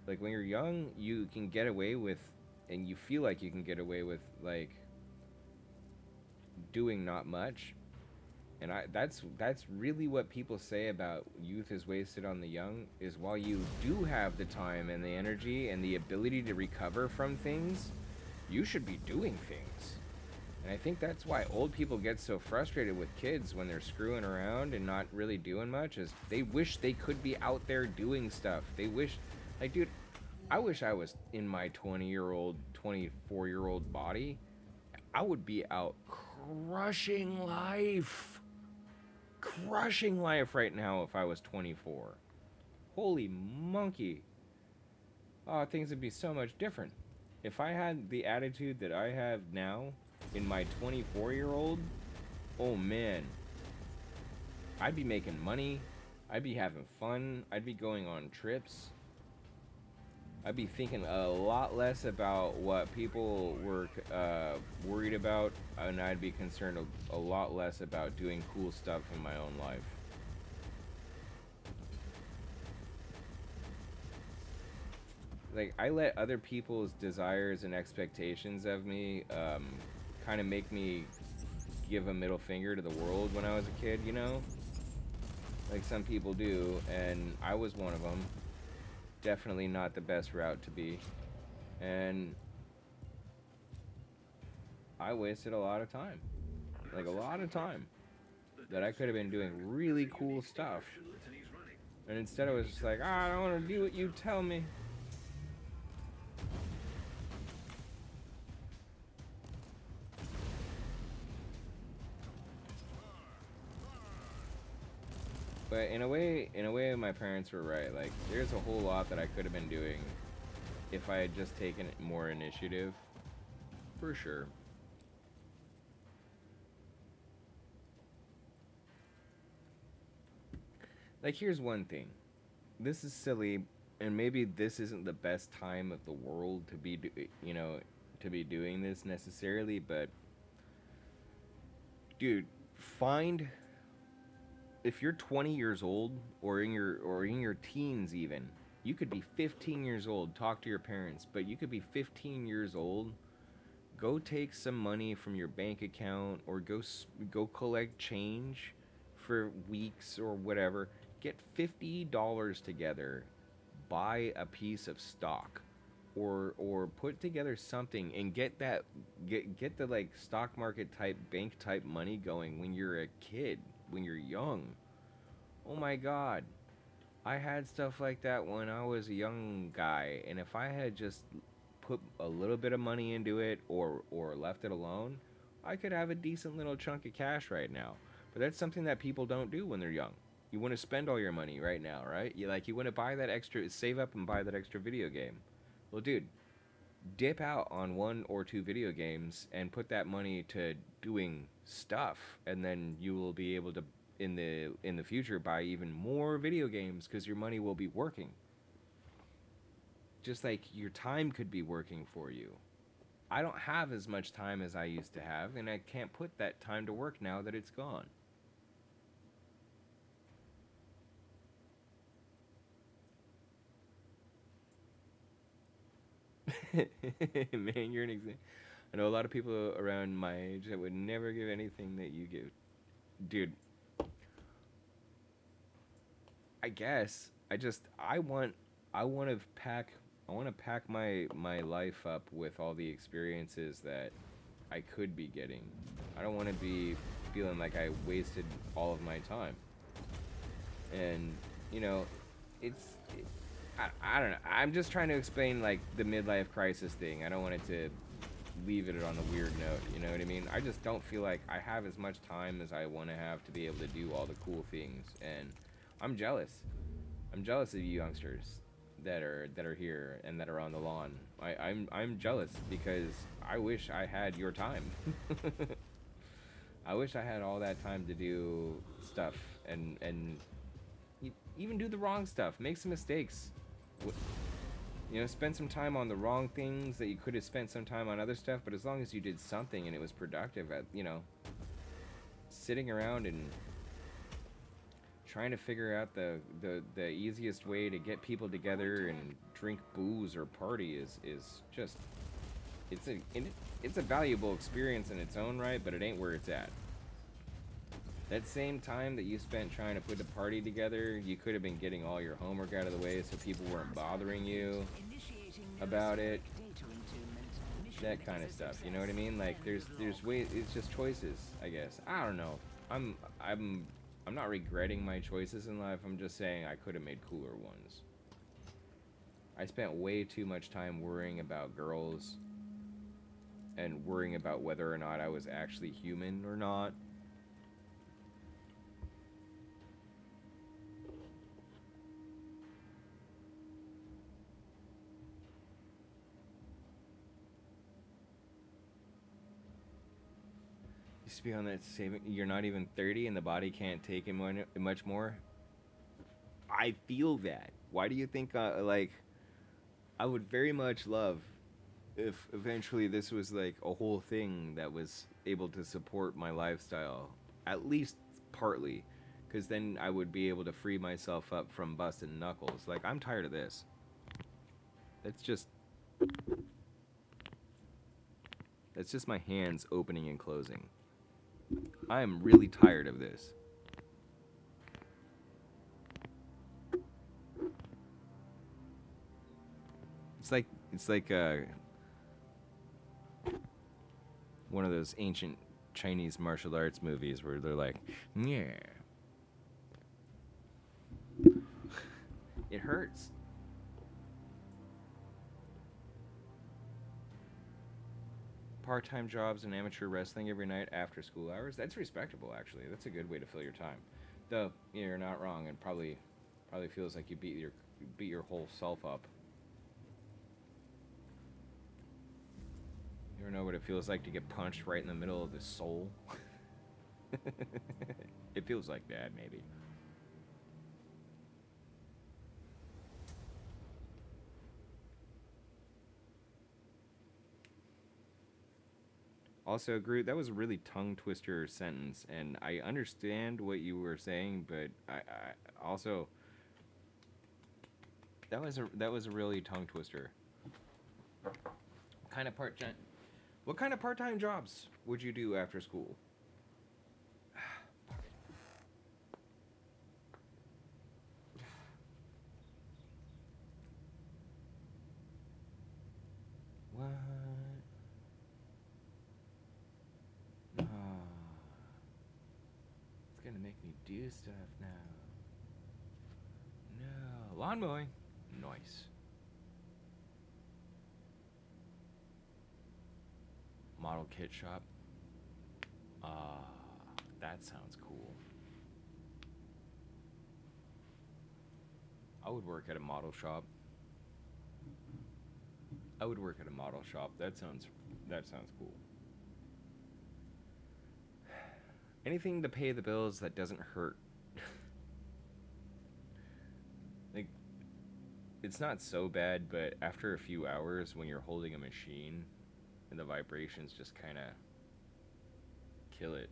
Like when you're young, you can get away with, and you feel like you can get away with like doing not much. And that's really what people say about youth is wasted on the young is while you do have the time and the energy and the ability to recover from things, you should be doing things. And I think that's why old people get so frustrated with kids when they're screwing around and not really doing much is they wish they could be out there doing stuff. They wish like dude, I wish I was in my 20-year-old, 24-year-old body. I would be out crushing life. Crushing life right now if I was 24. Holy monkey. Oh, things would be so much different. If I had the attitude that I have now in my 24-year-old, oh man. I'd be making money. I'd be having fun. I'd be going on trips. I'd be thinking a lot less about what people were worried about, and I'd be concerned a lot less about doing cool stuff in my own life. Like, I let other people's desires and expectations of me kind of make me give a middle finger to the world when I was a kid, you know? Like some people do, and I was one of them. Definitely not the best route to be. And I wasted a lot of time. Like a lot of time. That I could have been doing really cool stuff. And instead I was just like, I don't want to do what you tell me. But in a way, my parents were right. Like, there's a whole lot that I could have been doing if I had just taken more initiative. For sure. Like, here's one thing. This is silly, and maybe this isn't the best time of the world to be, to be doing this necessarily, but dude, find if you're 20 years old or in your teens even, you could be 15 years old, talk to your parents, but you could be 15 years old, go take some money from your bank account or go collect change for weeks or whatever, get $50 together, buy a piece of stock or put together something and get the like stock market type bank type money going when you're a kid, when you're young. Oh my god. I had stuff like that when I was a young guy, and if I had just put a little bit of money into it or left it alone, I could have a decent little chunk of cash right now. But that's something that people don't do when they're young. You want to spend all your money right now, right? You want to buy that extra, save up and buy that extra video game. Well, dude, dip out on one or two video games and put that money to doing stuff, and then you will be able to in the future buy even more video games because your money will be working. Just like your time could be working for you. I don't have as much time as I used to have, and I can't put that time to work now that it's gone. Man, you're an example. I know a lot of people around my age that would never give anything that you give. Dude, I guess I want to pack my life up with all the experiences that I could be getting. I don't want to be feeling like I wasted all of my time. And you know, it's I don't know. I'm just trying to explain like the midlife crisis thing. I don't want it to leave it on a weird note. You know what I mean? I just don't feel like I have as much time as I want to have to be able to do all the cool things, and I'm jealous. I'm jealous of you youngsters that are here and that are on the lawn. I'm jealous because I wish I had your time. I wish I had all that time to do stuff and even do the wrong stuff, make some mistakes. You know, spend some time on the wrong things that you could have spent some time on other stuff, but as long as you did something and it was productive, at, you know, sitting around and trying to figure out the easiest way to get people together and drink booze or party is just it's a valuable experience in its own right, but it ain't where it's at. That same time that you spent trying to put the party together, you could have been getting all your homework out of the way so people weren't bothering you about it. That kind of stuff. You know what I mean? Like there's ways. It's just choices, I guess. I don't know. I'm I'm I'm not regretting my choices in life. I'm just saying I could have made cooler ones. I spent way too much time worrying about girls and worrying about whether or not I was actually human or not. Used to be on that saving. You're not even 30 and the body can't take it much more. I feel that. Why do you think like I would very much love if eventually this was like a whole thing that was able to support my lifestyle, at least partly, because then I would be able to free myself up from busting knuckles. Like I'm tired of this. That's just that's just my hands opening and closing. I am really tired of this. It's like one of those ancient Chinese martial arts movies where they're like, yeah, it hurts. Part-time jobs and amateur wrestling every night after school hours. That's respectable, actually. That's a good way to fill your time. Though you're not wrong, and probably feels like you beat your whole self up. You ever know what it feels like to get punched right in the middle of the soul? It feels like that, maybe. Also, Groot, that was a really tongue twister sentence, and I understand what you were saying, but I also that was a really tongue twister. Kind of part time. What kind of part-time jobs would you do after school? What? No. It's gonna make me do stuff now. No. Lawn mowing. Nice. Model kit shop. Ah, that sounds cool. I would work at a model shop. I would work at a model shop. That sounds cool. Anything to pay the bills that doesn't hurt. Like it's not so bad, but after a few hours when you're holding a machine and the vibrations just kind of kill it.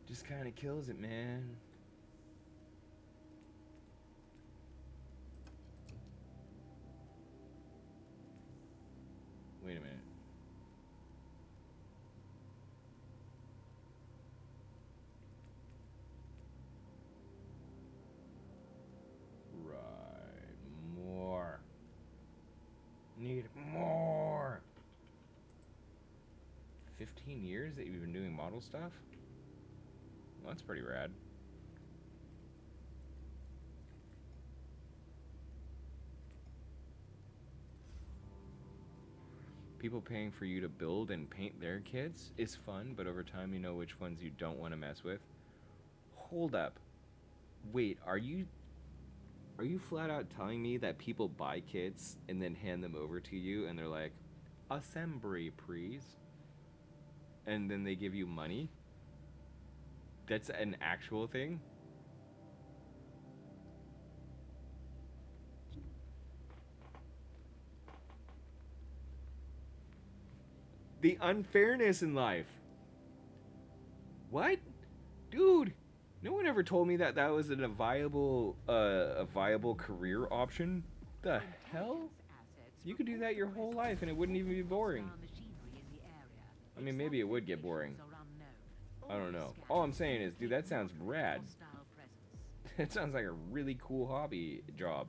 Just kind of kills it, man. Wait a minute. Right. More. Need more. 15 years that you've been doing model stuff? Well, that's pretty rad. people paying for you to build and paint their kits is fun, but over time you know which ones you don't want to mess with. Hold up. Wait, are you flat out telling me that people buy kits and then hand them over to you and they're like, "Assembly, please," and then they give you money? That's an actual thing? The unfairness in life. What? Dude, no one ever told me that that was a viable career option. The hell? You could do that your whole life and it wouldn't even be boring. I mean, maybe it would get boring. I don't know. All I'm saying is, dude, that sounds rad. It sounds like a really cool hobby job.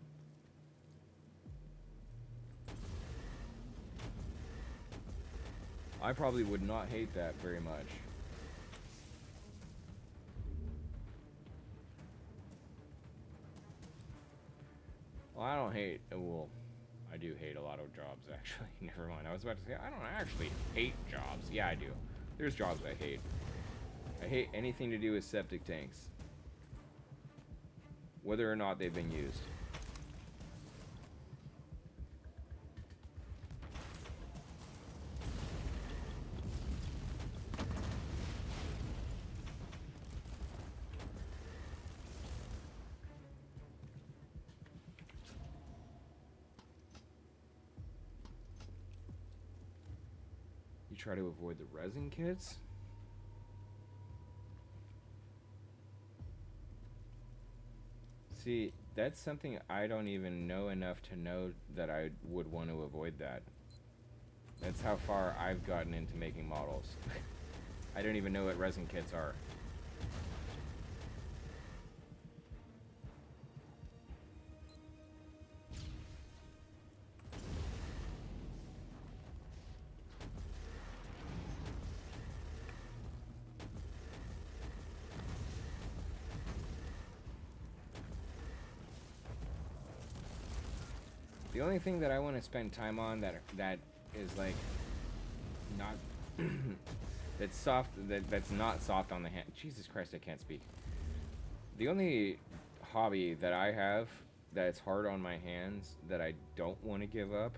I probably would not hate that very much. Well, I don't hate. Well, I do hate a lot of jobs, actually. Never mind. I was about to say, I don't actually hate jobs. Yeah, I do. There's jobs I hate. I hate anything to do with septic tanks, whether or not they've been used. You try to avoid the resin kits? See, that's something I don't even know enough to know that I would want to avoid that. That's how far I've gotten into making models. I don't even know what resin kits are. The only thing that I want to spend time on that is like not that's soft that's not soft on the hand. Jesus Christ, I can't speak. The only hobby that I have that's hard on my hands that I don't want to give up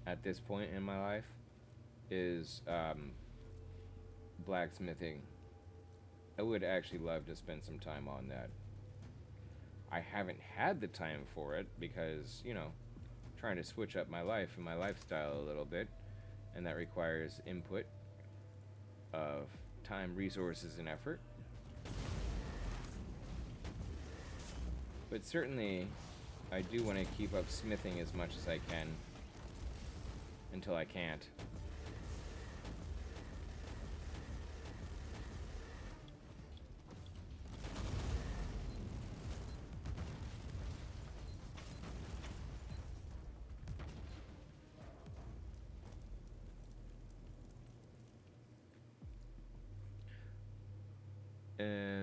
at this point in my life is blacksmithing. I would actually love to spend some time on that. I haven't had the time for it because, trying to switch up my life and my lifestyle a little bit, and that requires input of time, resources, and effort. But certainly, I do want to keep up smithing as much as I can until I can't.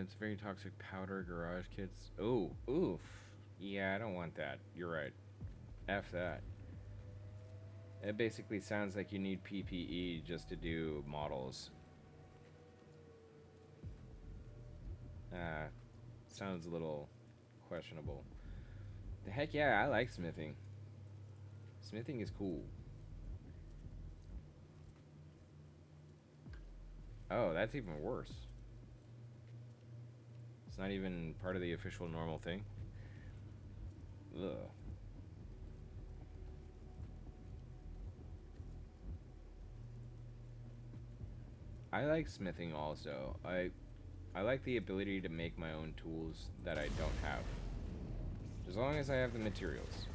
It's very toxic powder garage kits. Oh, oof. Yeah, I don't want that. You're right. F that. It basically sounds like you need PPE just to do models. Sounds a little questionable. The heck yeah, I like smithing. Smithing is cool. Oh, that's even worse. It's not even part of the official normal thing. Ugh. I like smithing also. I like the ability to make my own tools that I don't have. As long as I have the materials.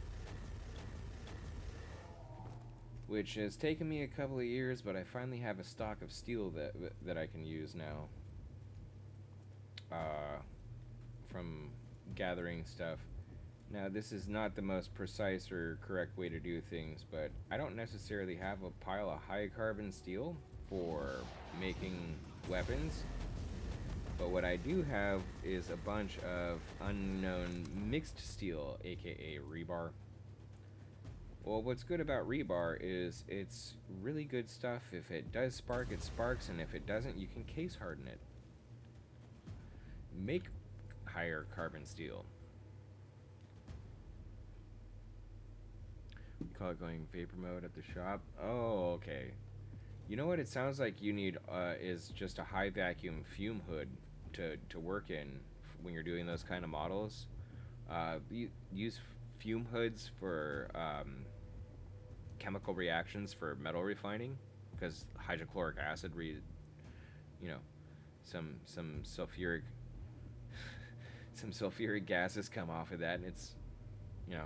Which has taken me a couple of years, but I finally have a stock of steel that I can use now. From gathering stuff. Now, this is not the most precise or correct way to do things, but I don't necessarily have a pile of high carbon steel for making weapons. But what I do have is a bunch of unknown mixed steel, aka rebar. Well, what's good about rebar is it's really good stuff. If it does spark, it sparks, and if it doesn't, you can case harden it. Make higher carbon steel. We call it going vapor mode at the shop. Oh, okay. You know what it sounds like you need is just a high vacuum fume hood to work in when you're doing those kind of models. Use fume hoods for chemical reactions for metal refining, because hydrochloric acid, you know, some sulfuric some sulfuric gases come off of that, and it's you know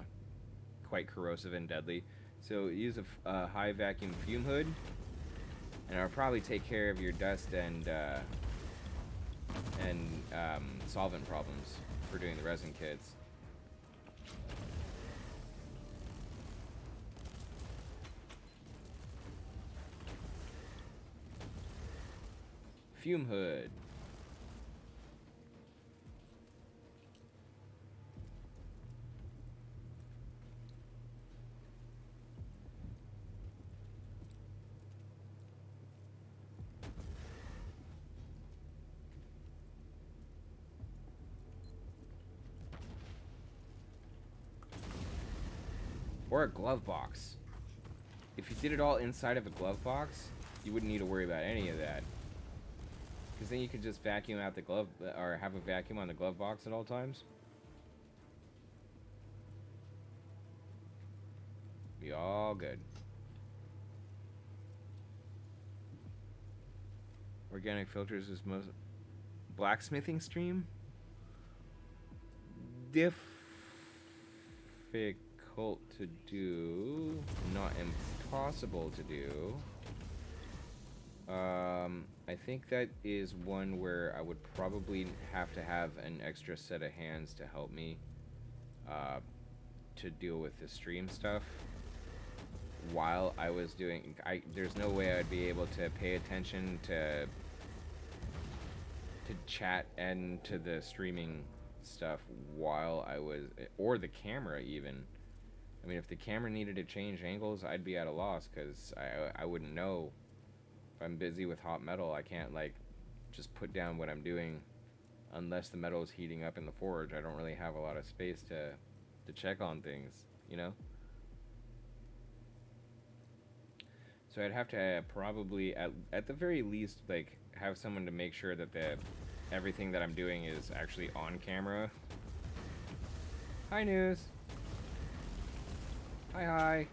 quite corrosive and deadly. So use a high vacuum fume hood, and it'll probably take care of your dust and solvent problems for doing the resin kits. Fume hood. Or a glove box. If you did it all inside of a glove box, you wouldn't need to worry about any of that. Because then you could just vacuum out the glove, or have a vacuum on the glove box at all times. Be all good. Organic filters is most blacksmithing stream. Difficult to do, not impossible to do. I think that is one where I would probably have to have an extra set of hands to help me to deal with the stream stuff while I was doing. There's no way I'd be able to pay attention to chat and to the streaming stuff while I was, or the camera even. I mean, if the camera needed to change angles, I'd be at a loss, because I wouldn't know. If I'm busy with hot metal, I can't like just put down what I'm doing unless the metal is heating up in the forge. I don't really have a lot of space to check on things, you know? So I'd have to probably at the very least like have someone to make sure that everything that I'm doing is actually on camera. Hi, News. Hi, hi.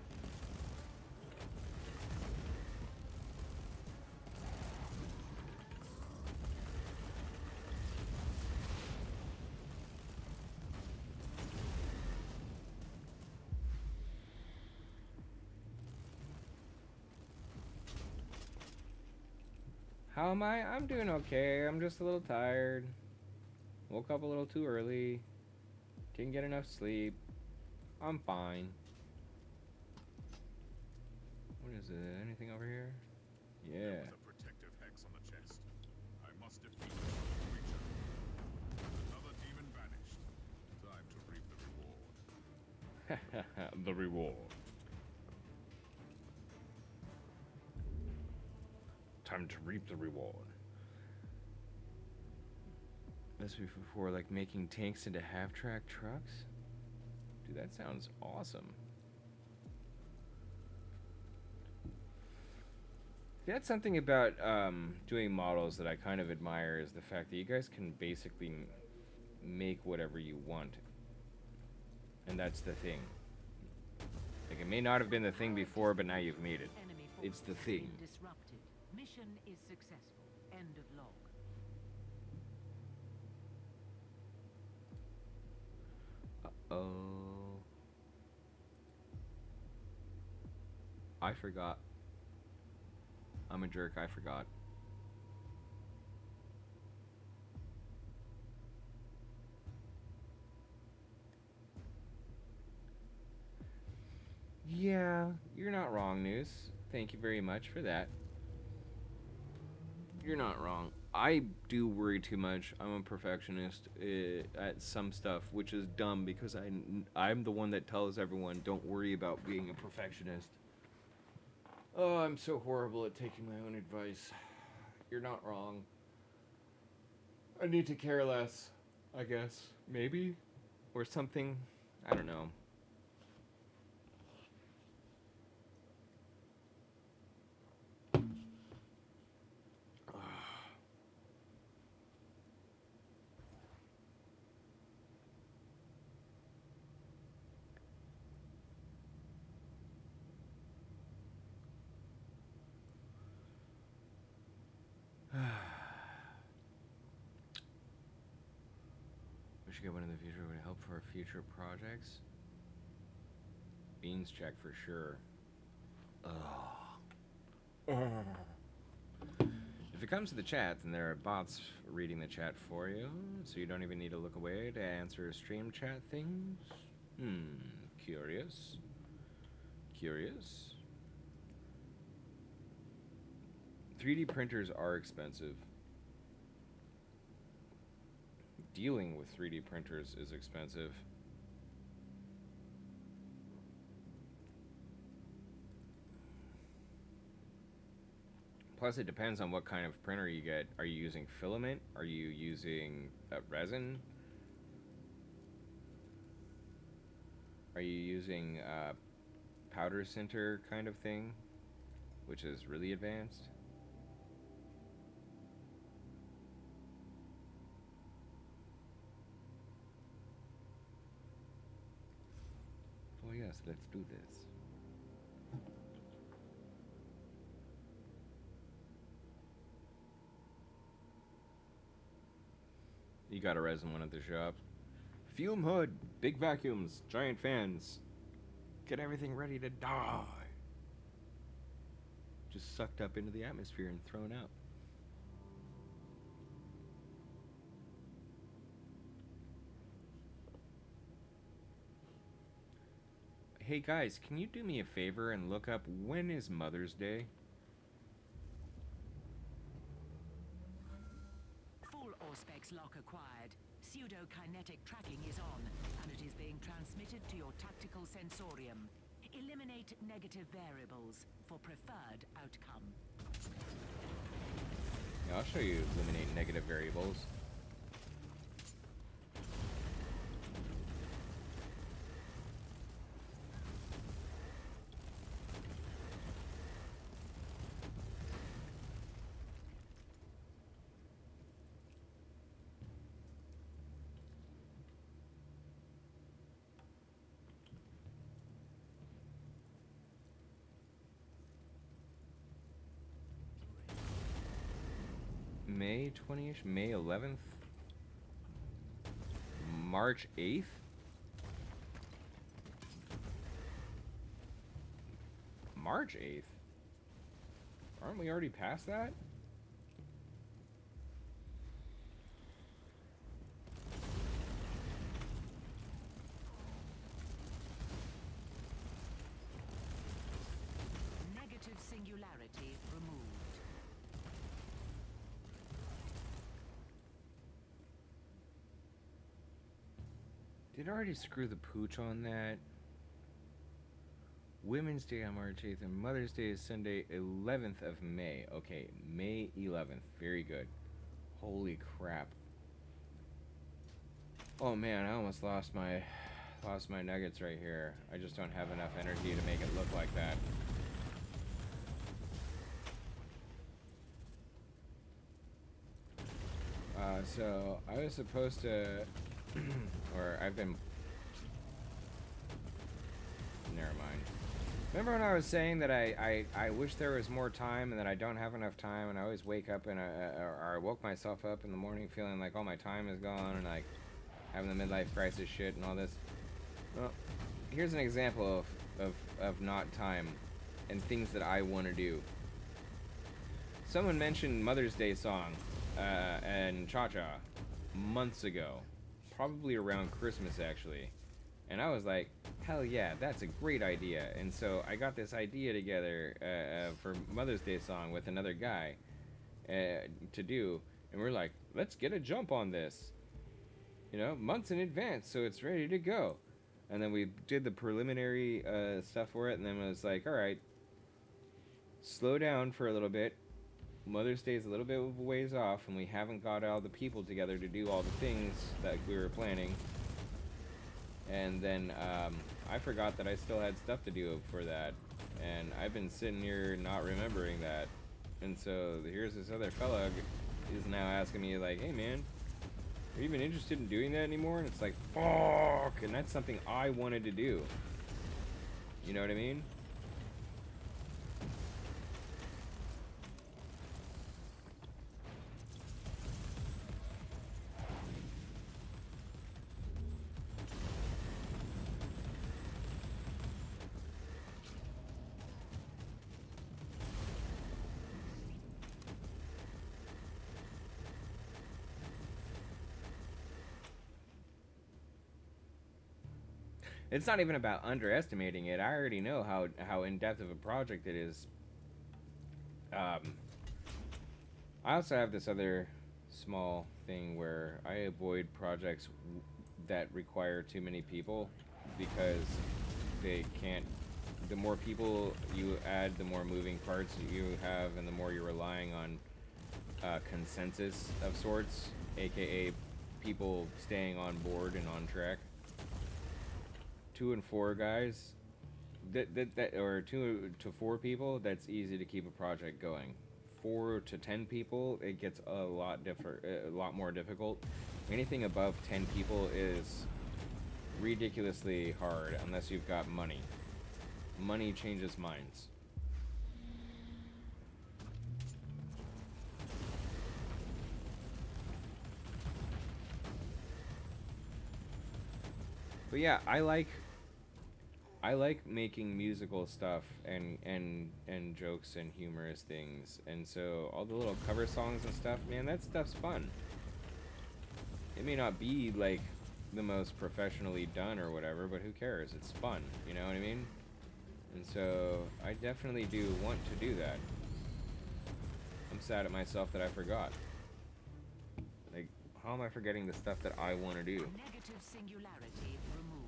How am I? I'm doing okay. I'm just a little tired. Woke up a little too early. Didn't get enough sleep. I'm fine. What is it? Anything over here? Yeah. There was a protective hex on the chest. I must defeat this creature. Another demon vanished. Time to reap the reward. The reward. Time to reap the reward. This was before like making tanks into half-track trucks? Dude, that sounds awesome. That's something about doing models that I kind of admire, is the fact that you guys can basically make whatever you want. And that's the thing. Like, it may not have been the thing before, but now you've made it. It's the thing. Disrupted. Mission is successful. End of log. Uh-oh. I forgot. I'm a jerk, I forgot. Yeah, you're not wrong, News. Thank you very much for that. You're not wrong. I do worry too much. I'm a perfectionist at some stuff, which is dumb because I'm the one that tells everyone don't worry about being a perfectionist. Oh, I'm so horrible at taking my own advice. You're not wrong. I need to care less, I guess. Maybe? Or something. I don't know. We should get one in the future would help for our future projects. Beans check for sure. If it comes to the chat, then there are bots reading the chat for you, so you don't even need to look away to answer stream chat things. Curious. Curious. 3D printers are expensive. Dealing with 3D printers is expensive. Plus, it depends on what kind of printer you get. Are you using filament? Are you using resin? Are you using powder sinter kind of thing, which is really advanced? Oh yes, let's do this. You got a resin one at the shop. Fume hood, big vacuums, giant fans. Get everything ready to die. Just sucked up into the atmosphere and thrown out. Hey guys, can you do me a favor and look up when is Mother's Day? Full Auspex lock acquired. Pseudo-kinetic tracking is on, and it is being transmitted to your tactical sensorium. Eliminate negative variables for preferred outcome. Yeah, I'll show you eliminate negative variables. May 20ish, May 11th, March 8th. March 8th? Aren't we already past that? Negative singularity removed. Did I already screw the pooch on that? Women's Day on March 8th and Mother's Day is Sunday 11th of May. Okay, May 11th. Very good. Holy crap. Oh man, I almost lost my nuggets right here. I just don't have enough energy to make it look like that. So I was supposed to or I've been never mind. Remember when I was saying that I wish there was more time and that I don't have enough time, and I always wake up and or I woke myself up in the morning feeling like all my time is gone and like having the midlife crisis shit and all this. Well, here's an example of not time and things that I want to do. Someone mentioned Mother's Day song and Cha-Cha months ago, probably around Christmas actually. And I was like, hell yeah, that's a great idea. And so I got this idea together for Mother's Day song with another guy to do. And we're like, let's get a jump on this. You know, months in advance, so it's ready to go. And then we did the preliminary stuff for it, and then it was like, all right, slow down for a little bit. Mother's Day is a little bit of a ways off, and we haven't got all the people together to do all the things that we were planning. And then I forgot that I still had stuff to do for that, and I've been sitting here not remembering that. And so here's this other fella is now asking me like, "Hey man, are you even interested in doing that anymore?" And it's like, fuck, and that's something I wanted to do. You know what I mean? It's not even about underestimating it. I already know how in-depth of a project it is. I also have this other small thing where I avoid projects that require too many people because they can't. The more people you add, the more moving parts you have, and the more you're relying on consensus of sorts, aka people staying on board and on track. 2 and 4 guys, or 2 to 4 people, that's easy to keep a project going. 4 to 10 people, it gets a lot more difficult. Anything above 10 people is ridiculously hard unless you've got money. Money changes minds. But yeah, I like making musical stuff and jokes and humorous things, and so all the little cover songs and stuff, man, that stuff's fun. It may not be like the most professionally done or whatever, but who cares? It's fun, you know what I mean? And so I definitely do want to do that. I'm sad at myself that I forgot. Like, how am I forgetting the stuff that I want to do? Negative singularity removed.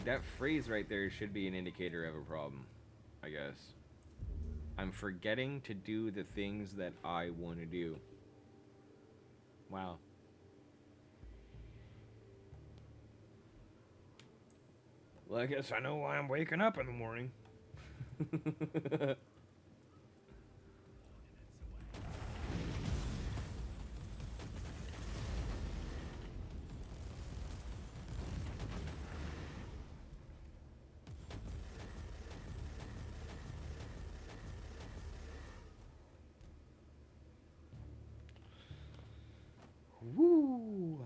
That phrase right there should be an indicator of a problem, I guess. I'm forgetting to do the things that I want to do. Wow. Well, I guess I know why I'm waking up in the morning. Woo!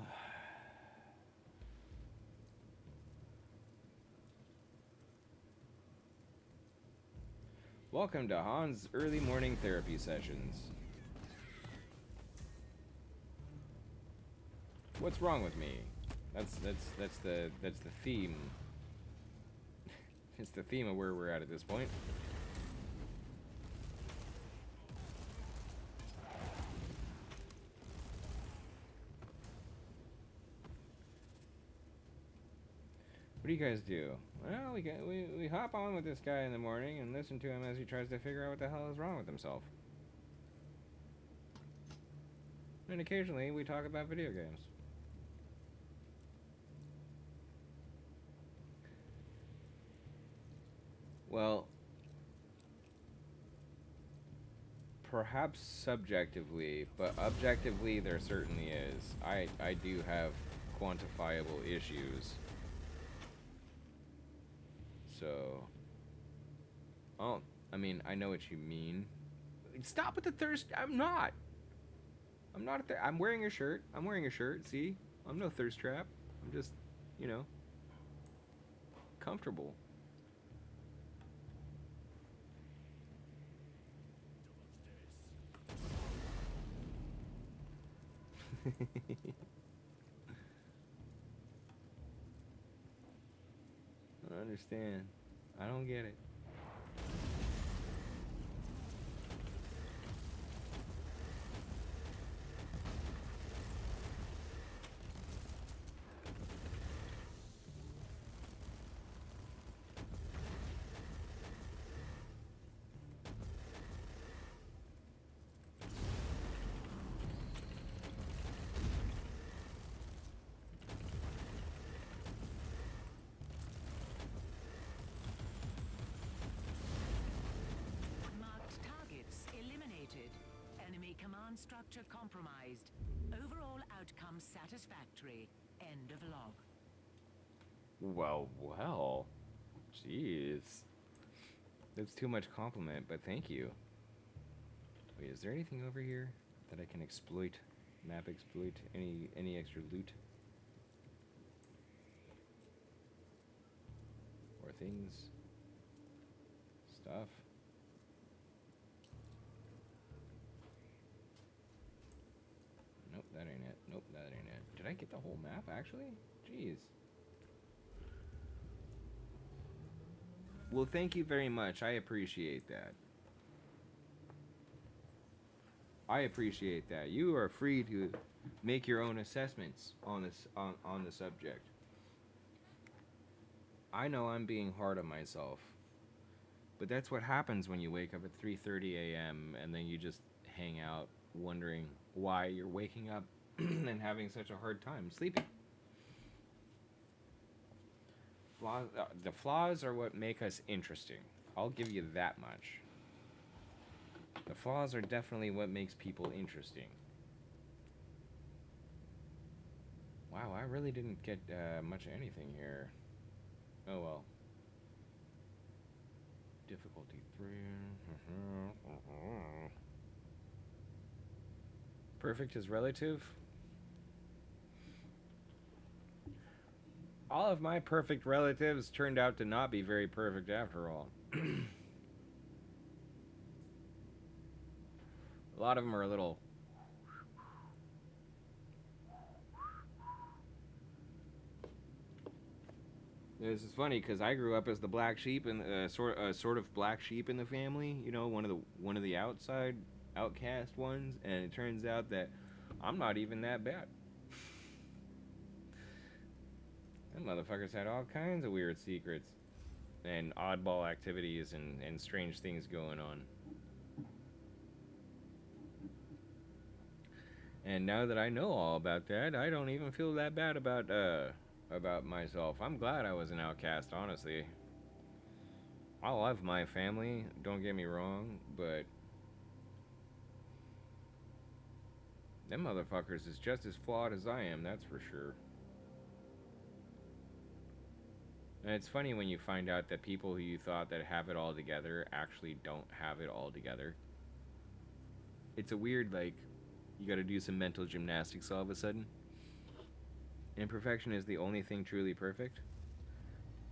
Welcome to Han's early morning therapy sessions. What's wrong with me? That's the theme. It's the theme of where we're at this point. What do you guys do? Well, we hop on with this guy in the morning and listen to him as he tries to figure out what the hell is wrong with himself. And occasionally we talk about video games. Well, perhaps subjectively, but objectively there certainly is. I do have quantifiable issues. So, oh, I mean, I know what you mean. Stop with the thirst. I'm not. I'm not. I'm wearing a shirt. I'm wearing a shirt. See, I'm no thirst trap. I'm just, you know, comfortable. I don't understand. I don't get it. command structure compromised. Overall outcome satisfactory. End of log. Well, well. Jeez. That's too much compliment, but thank you. Wait, is there anything over here that I can exploit? Map exploit? Any extra loot? Or things? Stuff? Nope, that ain't it. Nope, that ain't it. Did I get the whole map, actually? Jeez. Well, thank you very much. I appreciate that. I appreciate that. You are free to make your own assessments on this on the subject. I know I'm being hard on myself, but that's what happens when you wake up at 3:30 a.m. and then you just hang out wondering why you're waking up and having such a hard time sleeping. The flaws are what make us interesting. I'll give you that much. The flaws are definitely what makes people interesting. Wow, I really didn't get much of anything here. Oh well. Difficulty 3. Perfect is relative. All of my perfect relatives turned out to not be very perfect after all. A lot of them are a little. This is funny because I grew up as the black sheep and sort of black sheep in the family. You know, one of the outside outcast ones, and it turns out that I'm not even that bad. Them motherfuckers had all kinds of weird secrets and oddball activities and strange things going on. And now that I know all about that, I don't even feel that bad about myself. I'm glad I was an outcast, honestly. I love my family, don't get me wrong, but them motherfuckers is just as flawed as I am, that's for sure. And it's funny when you find out that people who you thought that have it all together actually don't have it all together. It's a weird, like, you gotta do some mental gymnastics all of a sudden. Imperfection is the only thing truly perfect.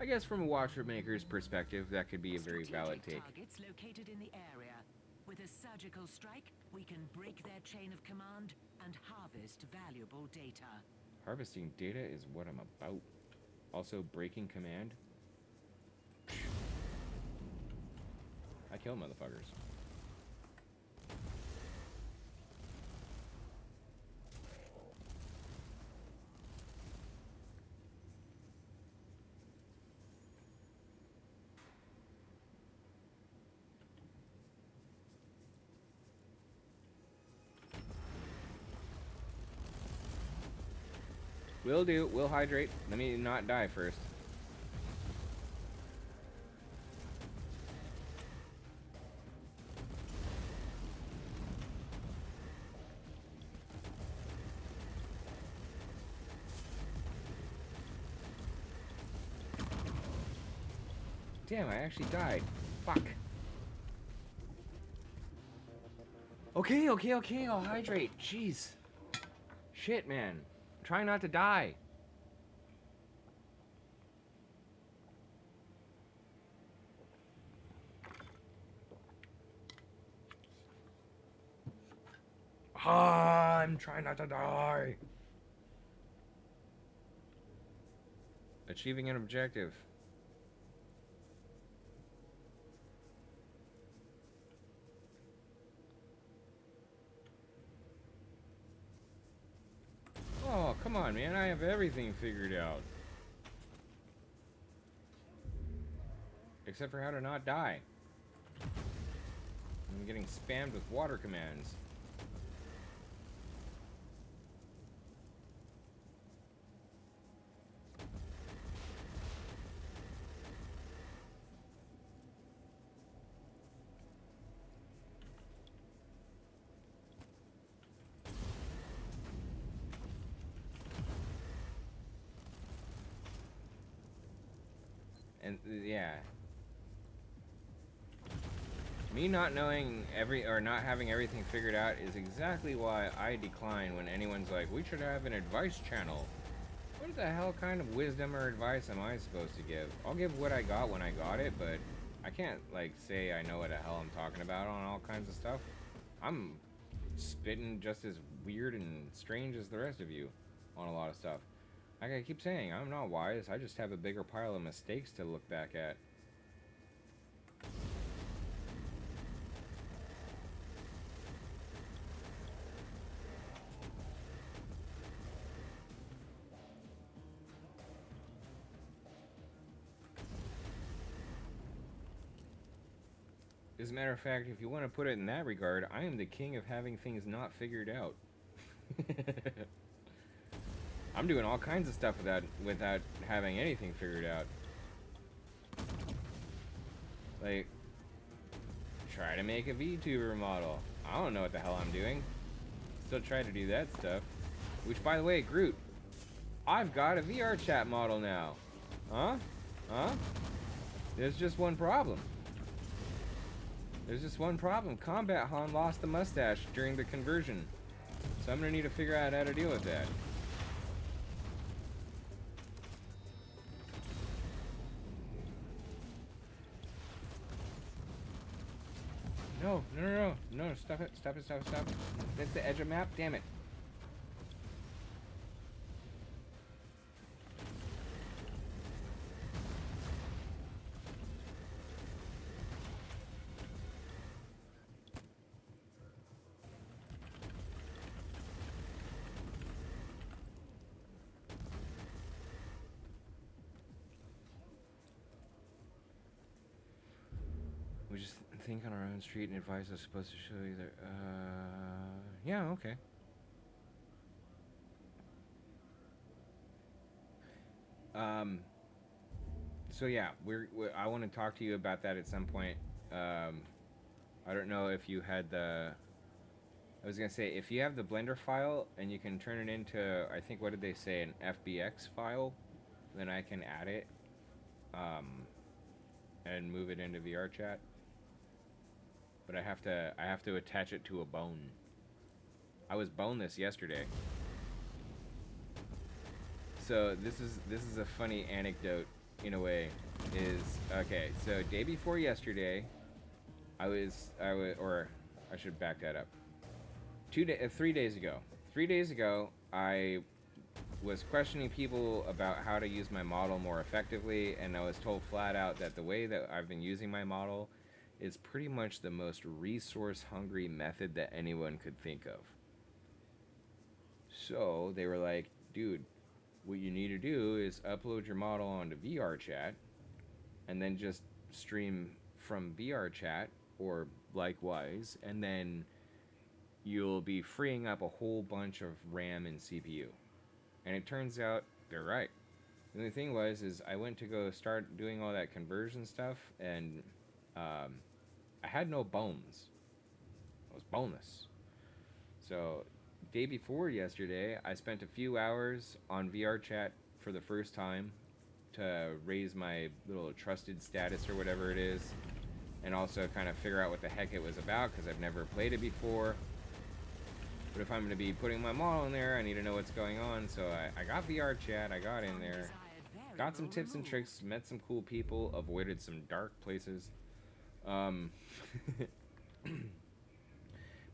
I guess from a watchmaker's perspective, that could be a very valid take. Targets located in the area. With a surgical strike, we can break their chain of command and harvest valuable data. Harvesting data is what I'm about. Also, breaking command. I kill motherfuckers. Will do. Will hydrate. Let me not die first. Damn, I actually died. Fuck. Okay, I'll hydrate. Jeez. Shit, man. I'm trying not to die. Ah, I'm trying not to die. Achieving an objective. Oh, come on, man. I have everything figured out. Except for how to not die. I'm getting spammed with water commands. and yeah, me not knowing not having everything figured out is exactly why I decline when anyone's like, we should have an advice channel. What the hell kind of wisdom or advice am I supposed to give? I'll give what I got when I got it, but I can't, like, say I know what the hell I'm talking about on all kinds of stuff. I'm spitting just as weird and strange as the rest of you on a lot of stuff. Like I keep saying, I'm not wise. I just have a bigger pile of mistakes to look back at. As a matter of fact, if you want to put it in that regard, I am the king of having things not figured out. I'm doing all kinds of stuff without having anything figured out. Like, try to make a VTuber model. I don't know what the hell I'm doing. Still try to do that stuff. Which, by the way, Groot, I've got a VR chat model now. Huh? Huh? There's just one problem. There's just one problem. Combat Han lost the mustache during the conversion. So I'm gonna need to figure out how to deal with that. No, no, no, no, no, stop it, stop it, stop it, stop it. That's the edge of map, damn it. We just think on our own street and advice is supposed to show you that, yeah, okay. So yeah, I want to talk to you about that at some point. I don't know if you had I was gonna say, if you have the Blender file and you can turn it into, I think, what did they say, an FBX file, then I can add it, and move it into VR chat. But I have to attach it to a bone. I was boneless yesterday. So this is a funny anecdote in a way. Okay, so day before yesterday, or I should back that up. 3 days ago. 3 days ago, I was questioning people about how to use my model more effectively, and I was told flat out that the way that I've been using my model is pretty much the most resource-hungry method that anyone could think of. So they were like, dude, what you need to do is upload your model onto VR chat, and then just stream from VR chat, or likewise, and then you'll be freeing up a whole bunch of RAM and CPU. And it turns out they're right. The only thing is I went to go start doing all that conversion stuff, and I had no bones. I was boneless. So, day before yesterday, I spent a few hours on VR chat for the first time to raise my little trusted status or whatever it is, and also kind of figure out what the heck it was about, because I've never played it before. But if I'm going to be putting my model in there, I need to know what's going on. So I got VR chat, I got in there, got some tips and tricks, met some cool people, avoided some dark places.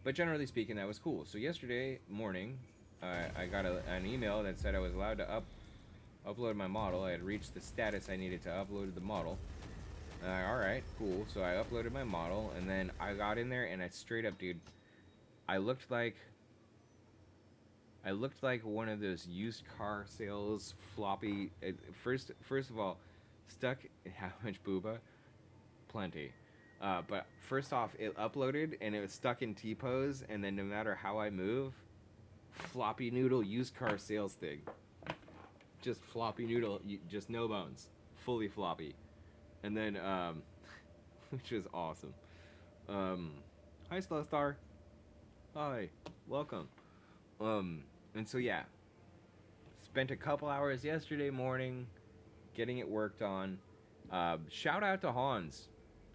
But generally speaking, that was cool. So yesterday morning, I got an email that said I was allowed to upload my model. I had reached the status I needed to upload the model. Alright, cool. So I uploaded my model, and then I got in there, and I straight up, dude, I looked like one of those used car sales floppy. First of all, stuck. How much booba? Plenty. But first off, it uploaded and it was stuck in T-pose, and then no matter how I move, floppy noodle used car sales thing. Just floppy noodle, just no bones, fully floppy, and then which is awesome. Hi Slow Star. Hi, welcome. And so yeah, spent a couple hours yesterday morning getting it worked on, Shout out to Hans,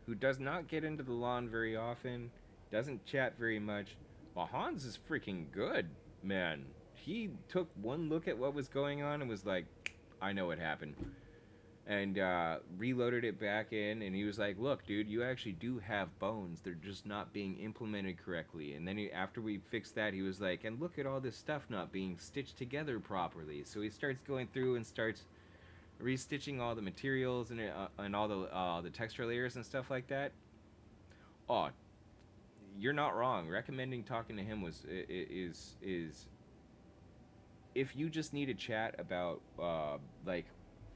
who does not get into the lawn very often, doesn't chat very much. Well, Hans is freaking good, man. He took one look at what was going on and was like, I know what happened. And reloaded it back in, and he was like, look, dude, you actually do have bones. They're just not being implemented correctly. And then after we fixed that, he was like, and look at all this stuff not being stitched together properly. So he starts going through and starts restitching all the materials and all the texture layers and stuff like that. Oh, you're not wrong. Recommending talking to him is if you just need a chat about like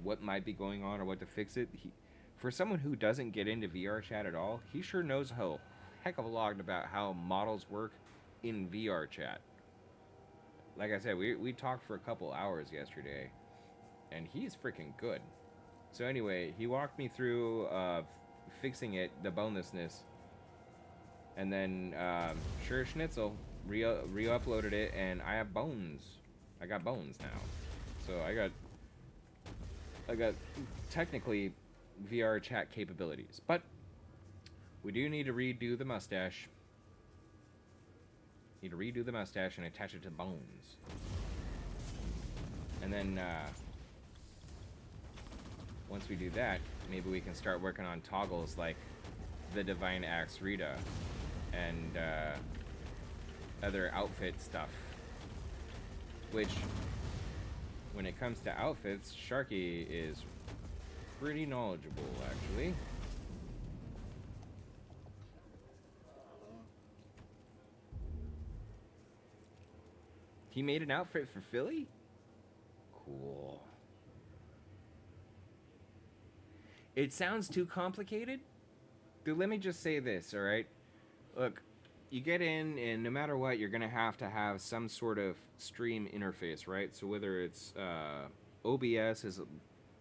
what might be going on or what to fix it. For someone who doesn't get into VR chat at all, he sure knows a heck of a lot about how models work in VR chat. Like I said, we talked for a couple hours yesterday, and he's freaking good. So anyway, he walked me through fixing it, the bonelessness, and then sure schnitzel re-uploaded it, and I have bones. I got bones now. So I got technically VR chat capabilities, but we do need to redo the mustache. Need to redo the mustache and attach it to bones, and then once we do that, maybe we can start working on toggles like the Divine Axe Rita and other outfit stuff. Which, when it comes to outfits, Sharky is pretty knowledgeable, actually. He made an outfit for Philly? Cool. It sounds too complicated? Dude, let me just say this, alright? Look, you get in, and no matter what, you're going to have some sort of stream interface, right? So whether it's OBS is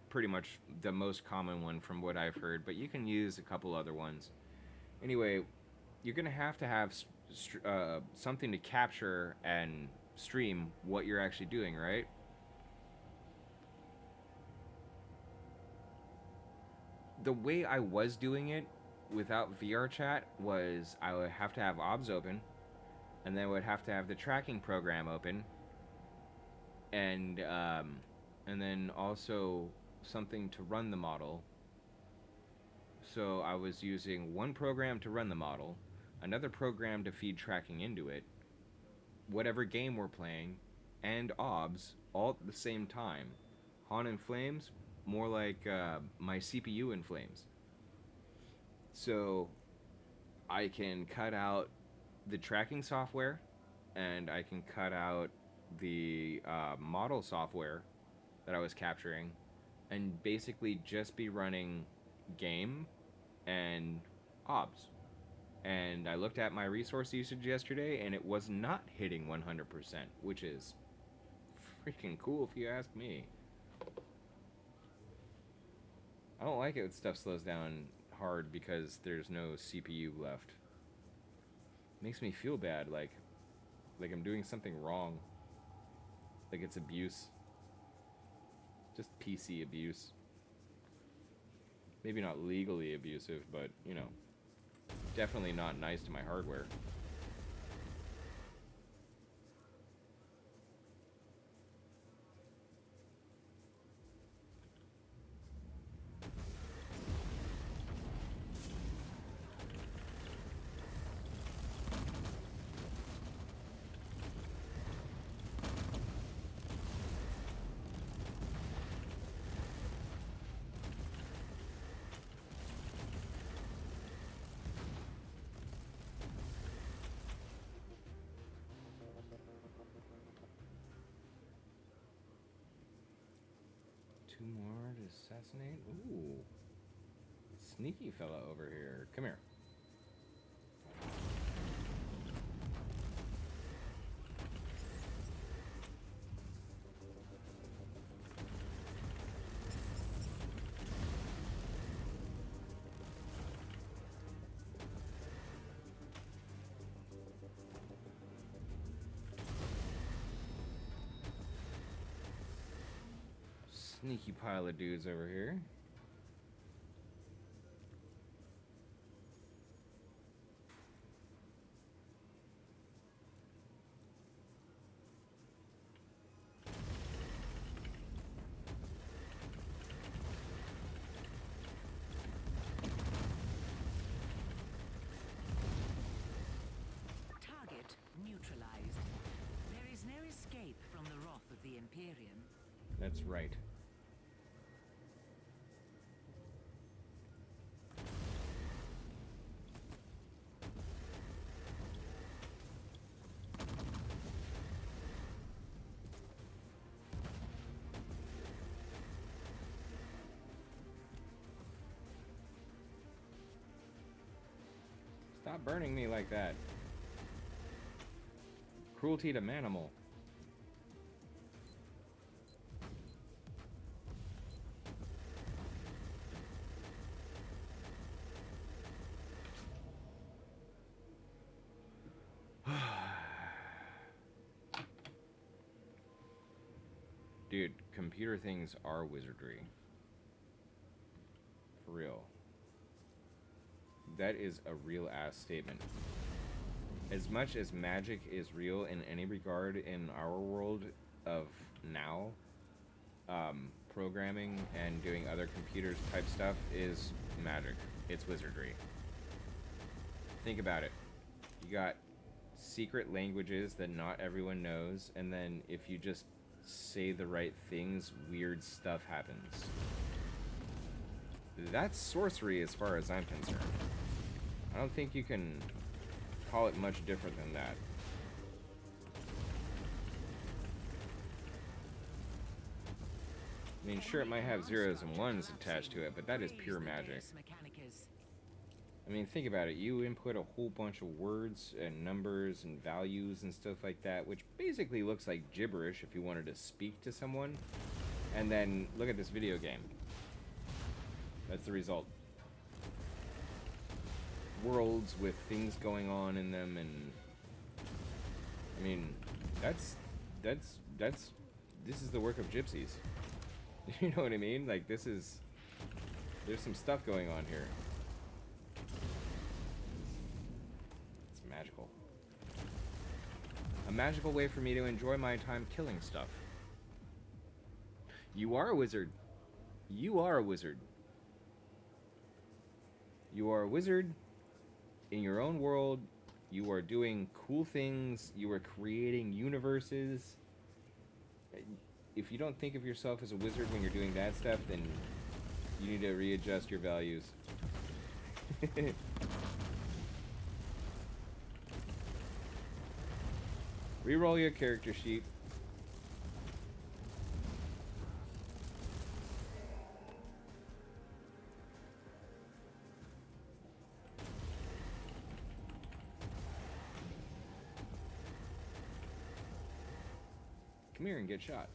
pretty much the most common one from what I've heard, but you can use a couple other ones. Anyway, you're going to have something to capture and stream what you're actually doing, right? The way I was doing it without VR chat was I would have to have OBS open, and then would have to have the tracking program open, and then also something to run the model. So I was using one program to run the model, another program to feed tracking into it, whatever game we're playing, and OBS all at the same time. Han in Flames, more like my CPU in Flames. So I can cut out the tracking software, and I can cut out the model software that I was capturing, and basically just be running game and OBS. And I looked at my resource usage yesterday, and it was not hitting 100%, which is freaking cool if you ask me. I don't like it when stuff slows down hard because there's no CPU left. Makes me feel bad, like I'm doing something wrong. Like it's abuse. Just PC abuse. Maybe not legally abusive, but, you know, definitely not nice to my hardware. Two more to assassinate? Ooh. Sneaky fella over here. Come here. Sneaky pile of dudes over here. That's right. Stop burning me like that. Cruelty to manimal. Dude, computer things are wizardry. For real. That is a real ass statement. As much as magic is real in any regard in our world of now, programming and doing other computers type stuff is magic. It's wizardry. Think about it. You got secret languages that not everyone knows, and then if you just say the right things, weird stuff happens. That's sorcery as far as I'm concerned. I don't think you can call it much different than that. I mean, sure, it might have zeros and ones attached to it, but that is pure magic. I mean, think about it. You input a whole bunch of words and numbers and values and stuff like that, which basically looks like gibberish if you wanted to speak to someone. And then look at this video game. That's the result. Worlds with things going on in them, and I mean, this is the work of gypsies. You know what I mean? Like, there's some stuff going on here. It's magical. A magical way for me to enjoy my time killing stuff. You are a wizard. You are a wizard. You are a wizard in your own world. You are doing cool things. You are creating universes. If you don't think of yourself as a wizard when you're doing that stuff, then you need to readjust your values. Reroll your character sheet. Come here and get shot.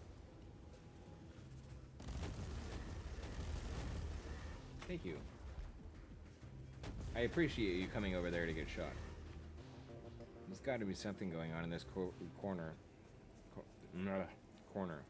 Thank you. I appreciate you coming over there to get shot. There's got to be something going on in this corner. Corner.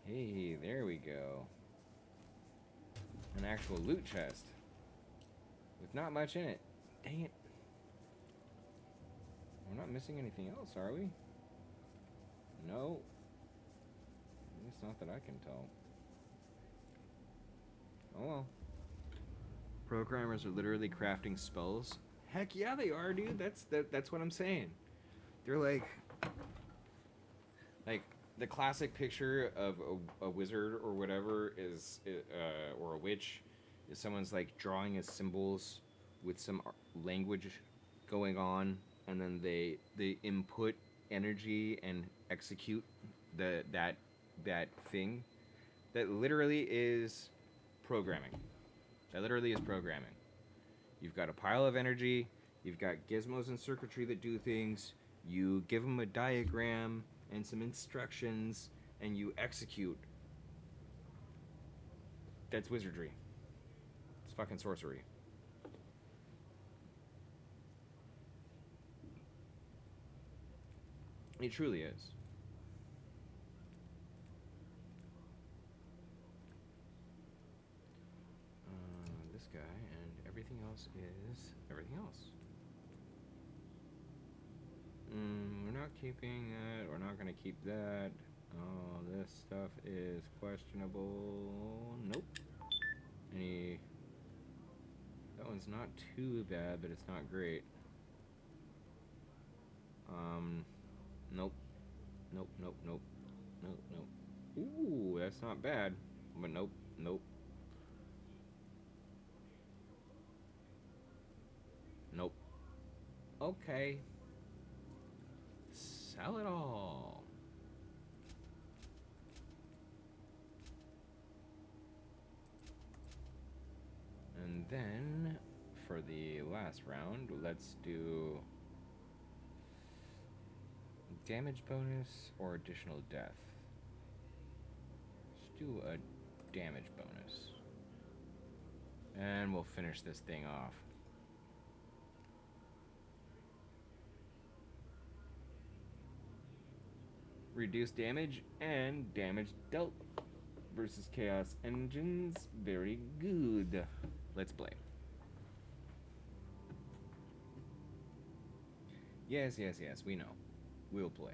Hey, there we go. An actual loot chest. With not much in it. Dang it. We're not missing anything else, are we? No. It's not that I can tell. Oh well. Programmers are literally crafting spells. Heck yeah, they are, dude. That's what I'm saying. They're like the classic picture of a wizard or whatever is, or a witch, is someone's like drawing as symbols with some language going on, and then they input energy and execute that thing. That literally is programming. That literally is programming. You've got a pile of energy. You've got gizmos and circuitry that do things. You give them a diagram and some instructions, and you execute. That's wizardry. It's fucking sorcery. It truly is. This guy, and everything else is everything else. We're not keeping that. We're not gonna keep that. Oh, this stuff is questionable. Nope. Any... That one's not too bad, but it's not great. Nope. Nope, nope, nope. Nope, nope. Ooh, that's not bad. But nope, nope. Nope. Okay. Sell it all. And then, for the last round, let's do damage bonus or additional death. Let's do a damage bonus. And we'll finish this thing off. Reduce damage and damage dealt versus Chaos Engines. Very good. Let's play. Yes, yes, yes, we know. We'll play.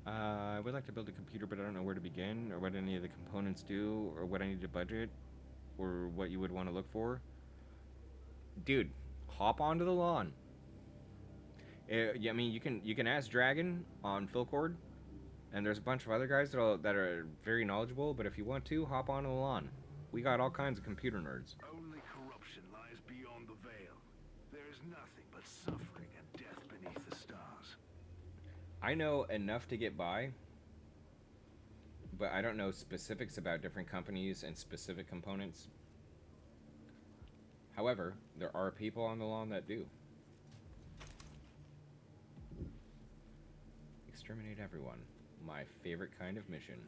I would like to build a computer, but I don't know where to begin, or what any of the components do, or what I need to budget, or what you would want to look for. Dude, hop onto the lawn. Yeah, I mean, you can ask Dragon on Philcord, and there's a bunch of other guys that are very knowledgeable. But if you want to, hop onto the lawn. We got all kinds of computer nerds. Only corruption lies beyond the veil. There is nothing but suffering and death beneath the stars. I know enough to get by, but I don't know specifics about different companies and specific components. However, there are people on the lawn that do. Exterminate everyone. My favorite kind of mission.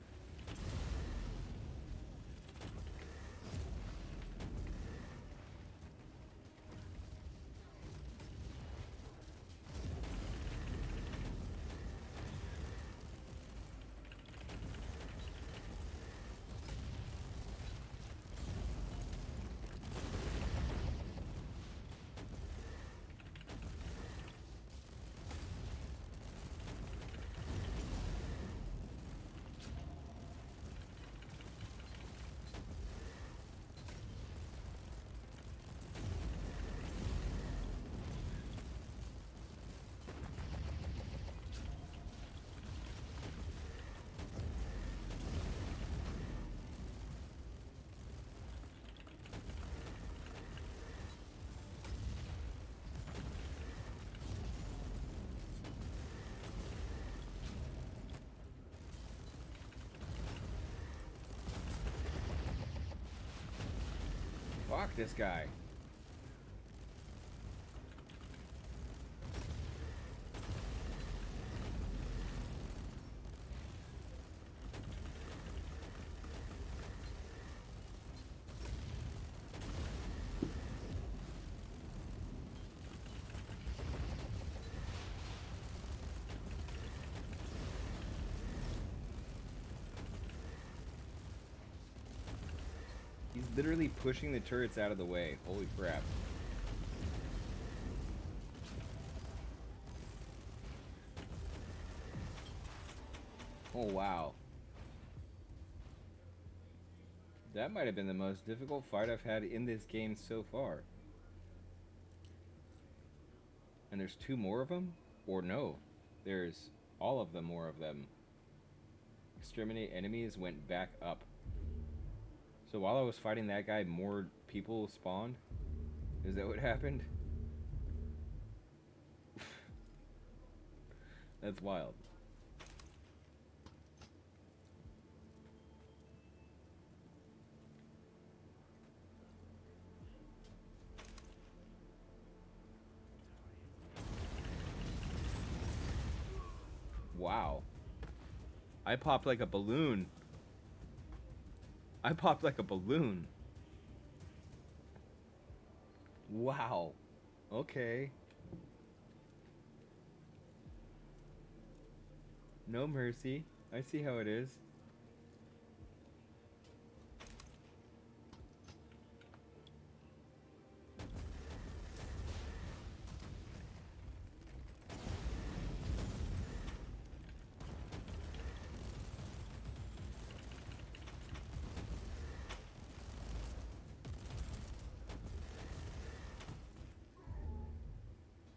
Fuck this guy. He's literally pushing the turrets out of the way. Holy crap. Oh, wow. That might have been the most difficult fight I've had in this game so far. And there's two more of them? Or no, there's all of them more of them. Exterminate enemies went back up. So while I was fighting that guy, more people spawned? Is that what happened? That's wild. Wow. I popped like a balloon. I popped like a balloon. Wow. Okay. No mercy. I see how it is.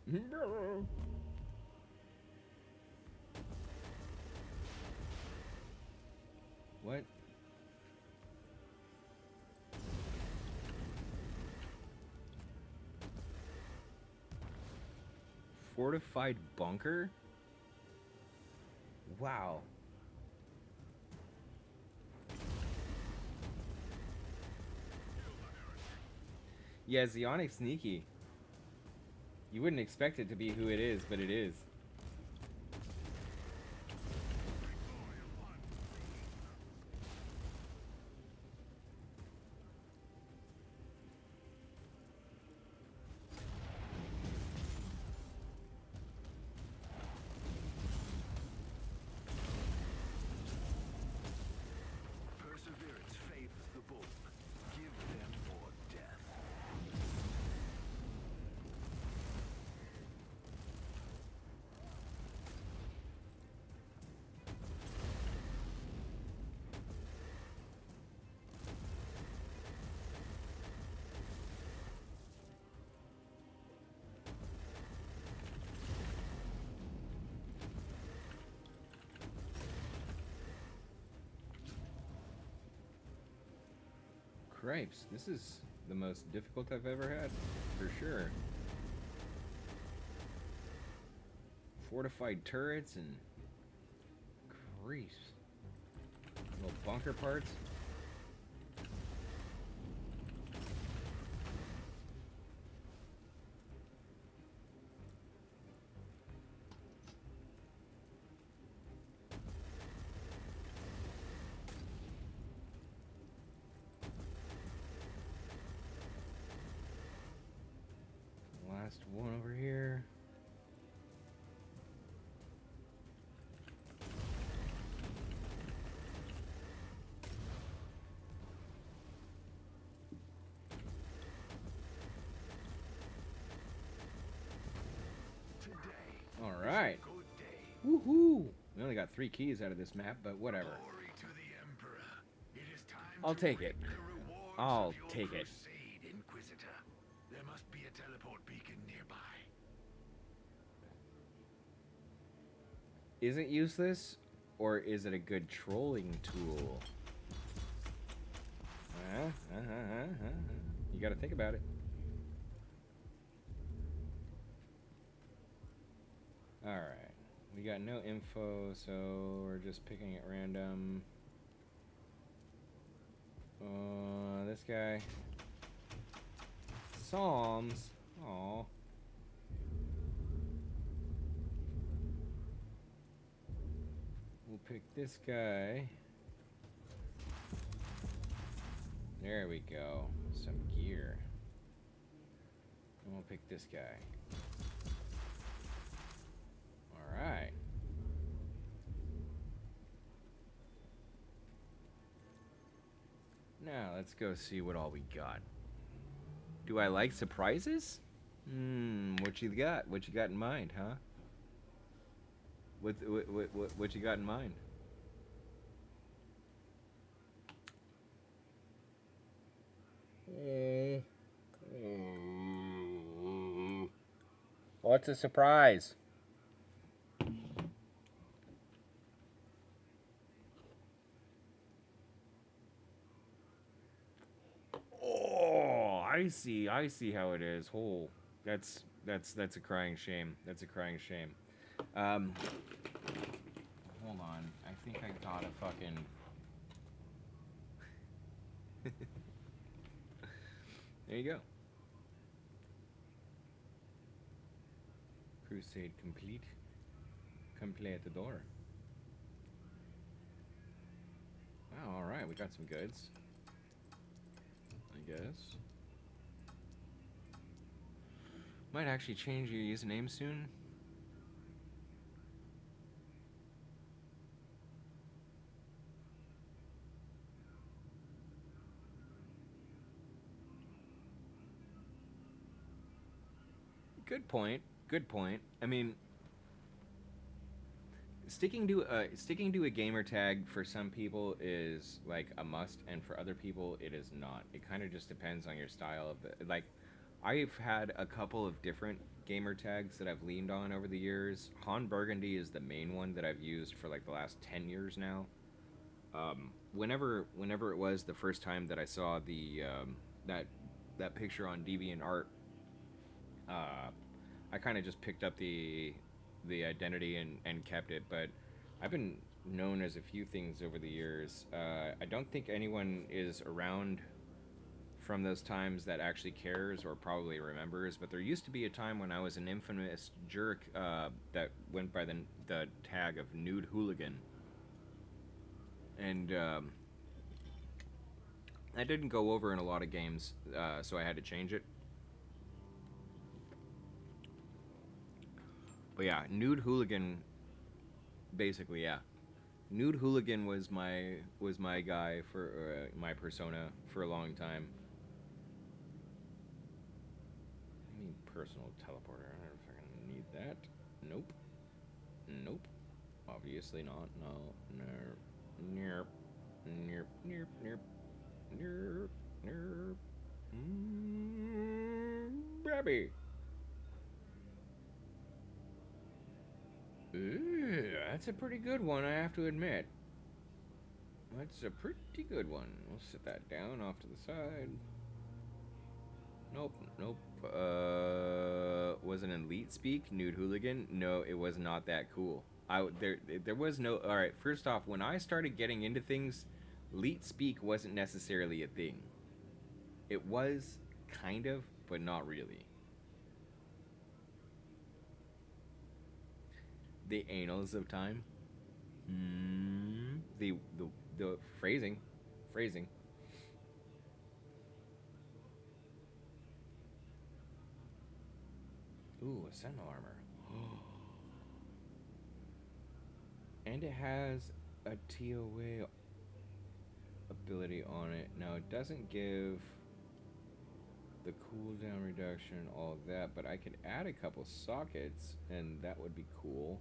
No. What? Fortified bunker? Wow. Yeah, Zeonic's sneaky. You wouldn't expect it to be who it is, but it is. Perseverance favors the bold. Give them more death. Cripes, this is the most difficult I've ever had, for sure. Fortified turrets and creeps. Little bunker parts. Last one over here. Today All is right. a good day. Woohoo! We only got 3 keys out of this map, but whatever. Glory to the Emperor. It is time I'll to take reap it. the rewards I'll of your take it. crusade, Inquisitor. There must be a teleport beacon nearby. Is it useless, or is it a good trolling tool? You gotta think about it. Alright. We got no info, so we're just picking at random. This guy. Psalms. Aw. We'll pick this guy. There we go. Some gear. And we'll pick this guy. Alright. Now, let's go see what all we got. Do I like surprises? What you got? What you got in mind, huh? What you got in mind? What's a surprise? Oh, I see how it is. Oh, that's a crying shame. That's a crying shame. Hold on. I think I got a fucking. There you go. Crusade complete. Completador. Oh, all right. We got some goods. I guess. Might actually change your username soon. Good point. Good point. I mean, sticking to a gamer tag for some people is like a must, and for other people it is not. It kind of just depends on your style of the like. I've had a couple of different gamer tags that I've leaned on over the years. Han Burgundy is the main one that I've used for like the last 10 years now. Whenever it was the first time that I saw the that that picture on DeviantArt, uh, I kind of just picked up the identity and kept it. But I've been known as a few things over the years. I don't think anyone is around from those times that actually cares or probably remembers. But there used to be a time when I was an infamous jerk that went by the tag of nude hooligan, and that didn't go over in a lot of games, so I had to change it. But yeah, nude hooligan, basically, yeah. Nude hooligan was my guy for my persona for a long time. I mean, personal teleporter. I don't fucking need that. Nope. Nope. Obviously not. No. Nerp. Nerp. Nerp. Nerp. Nerp. Nerp. Nerp. Brabby. Ooh, that's a pretty good one, I have to admit. That's a pretty good one. We'll set that down off to the side. Nope, nope. Was an elite speak nude hooligan? No, it was not that cool. There was no. All right, first off, when I started getting into things, elite speak wasn't necessarily a thing. It was kind of, but not really. The annals of time. The phrasing. Ooh, a sentinel armor. And it has a TOA ability on it. Now it doesn't give the cooldown reduction and all of that, but I could add a couple sockets and that would be cool.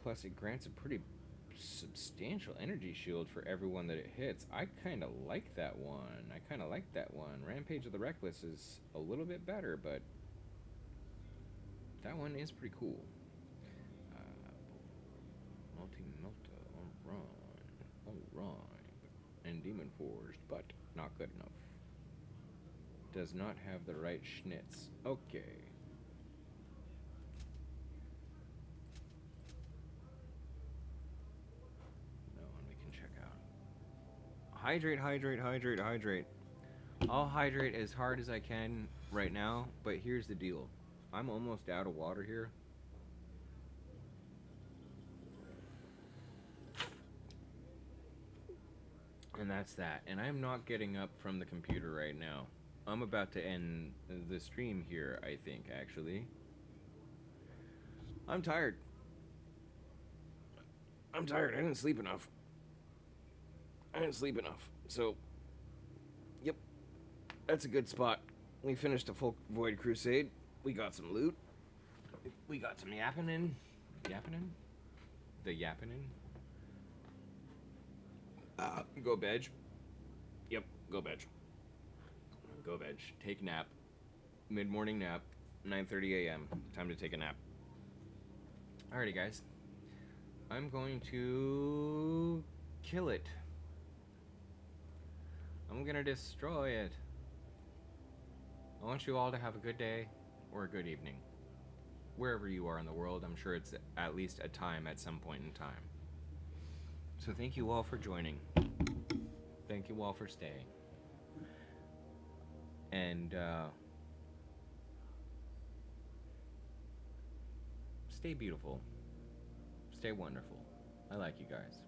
Plus it grants a pretty substantial energy shield for everyone that it hits. I kind of like that one. Rampage of the Reckless is a little bit better, but that one is pretty cool. Multi-melta, alright. And Demon Forged, but not good enough. Does not have the right schnitz. Okay. No one we can check out. Hydrate, hydrate, hydrate, hydrate. I'll hydrate as hard as I can right now, but here's the deal. I'm almost out of water here. And that's that. And I'm not getting up from the computer right now. I'm about to end the stream here, I think, actually. I'm tired. I'm tired. I didn't sleep enough. So, yep. That's a good spot. We finished a full Void Crusade. We got some loot. We got some yapping. Yapping? The yapping? Go veg. Yep, go veg. Go veg. Take nap. Mid-morning nap. 9:30 a.m. Time to take a nap. Alrighty, guys. I'm going to kill it. I'm gonna destroy it. I want you all to have a good day or a good evening. Wherever you are in the world, I'm sure it's at least a time at some point in time. So thank you all for joining. Thank you all for staying. And stay beautiful. Stay wonderful. I like you guys.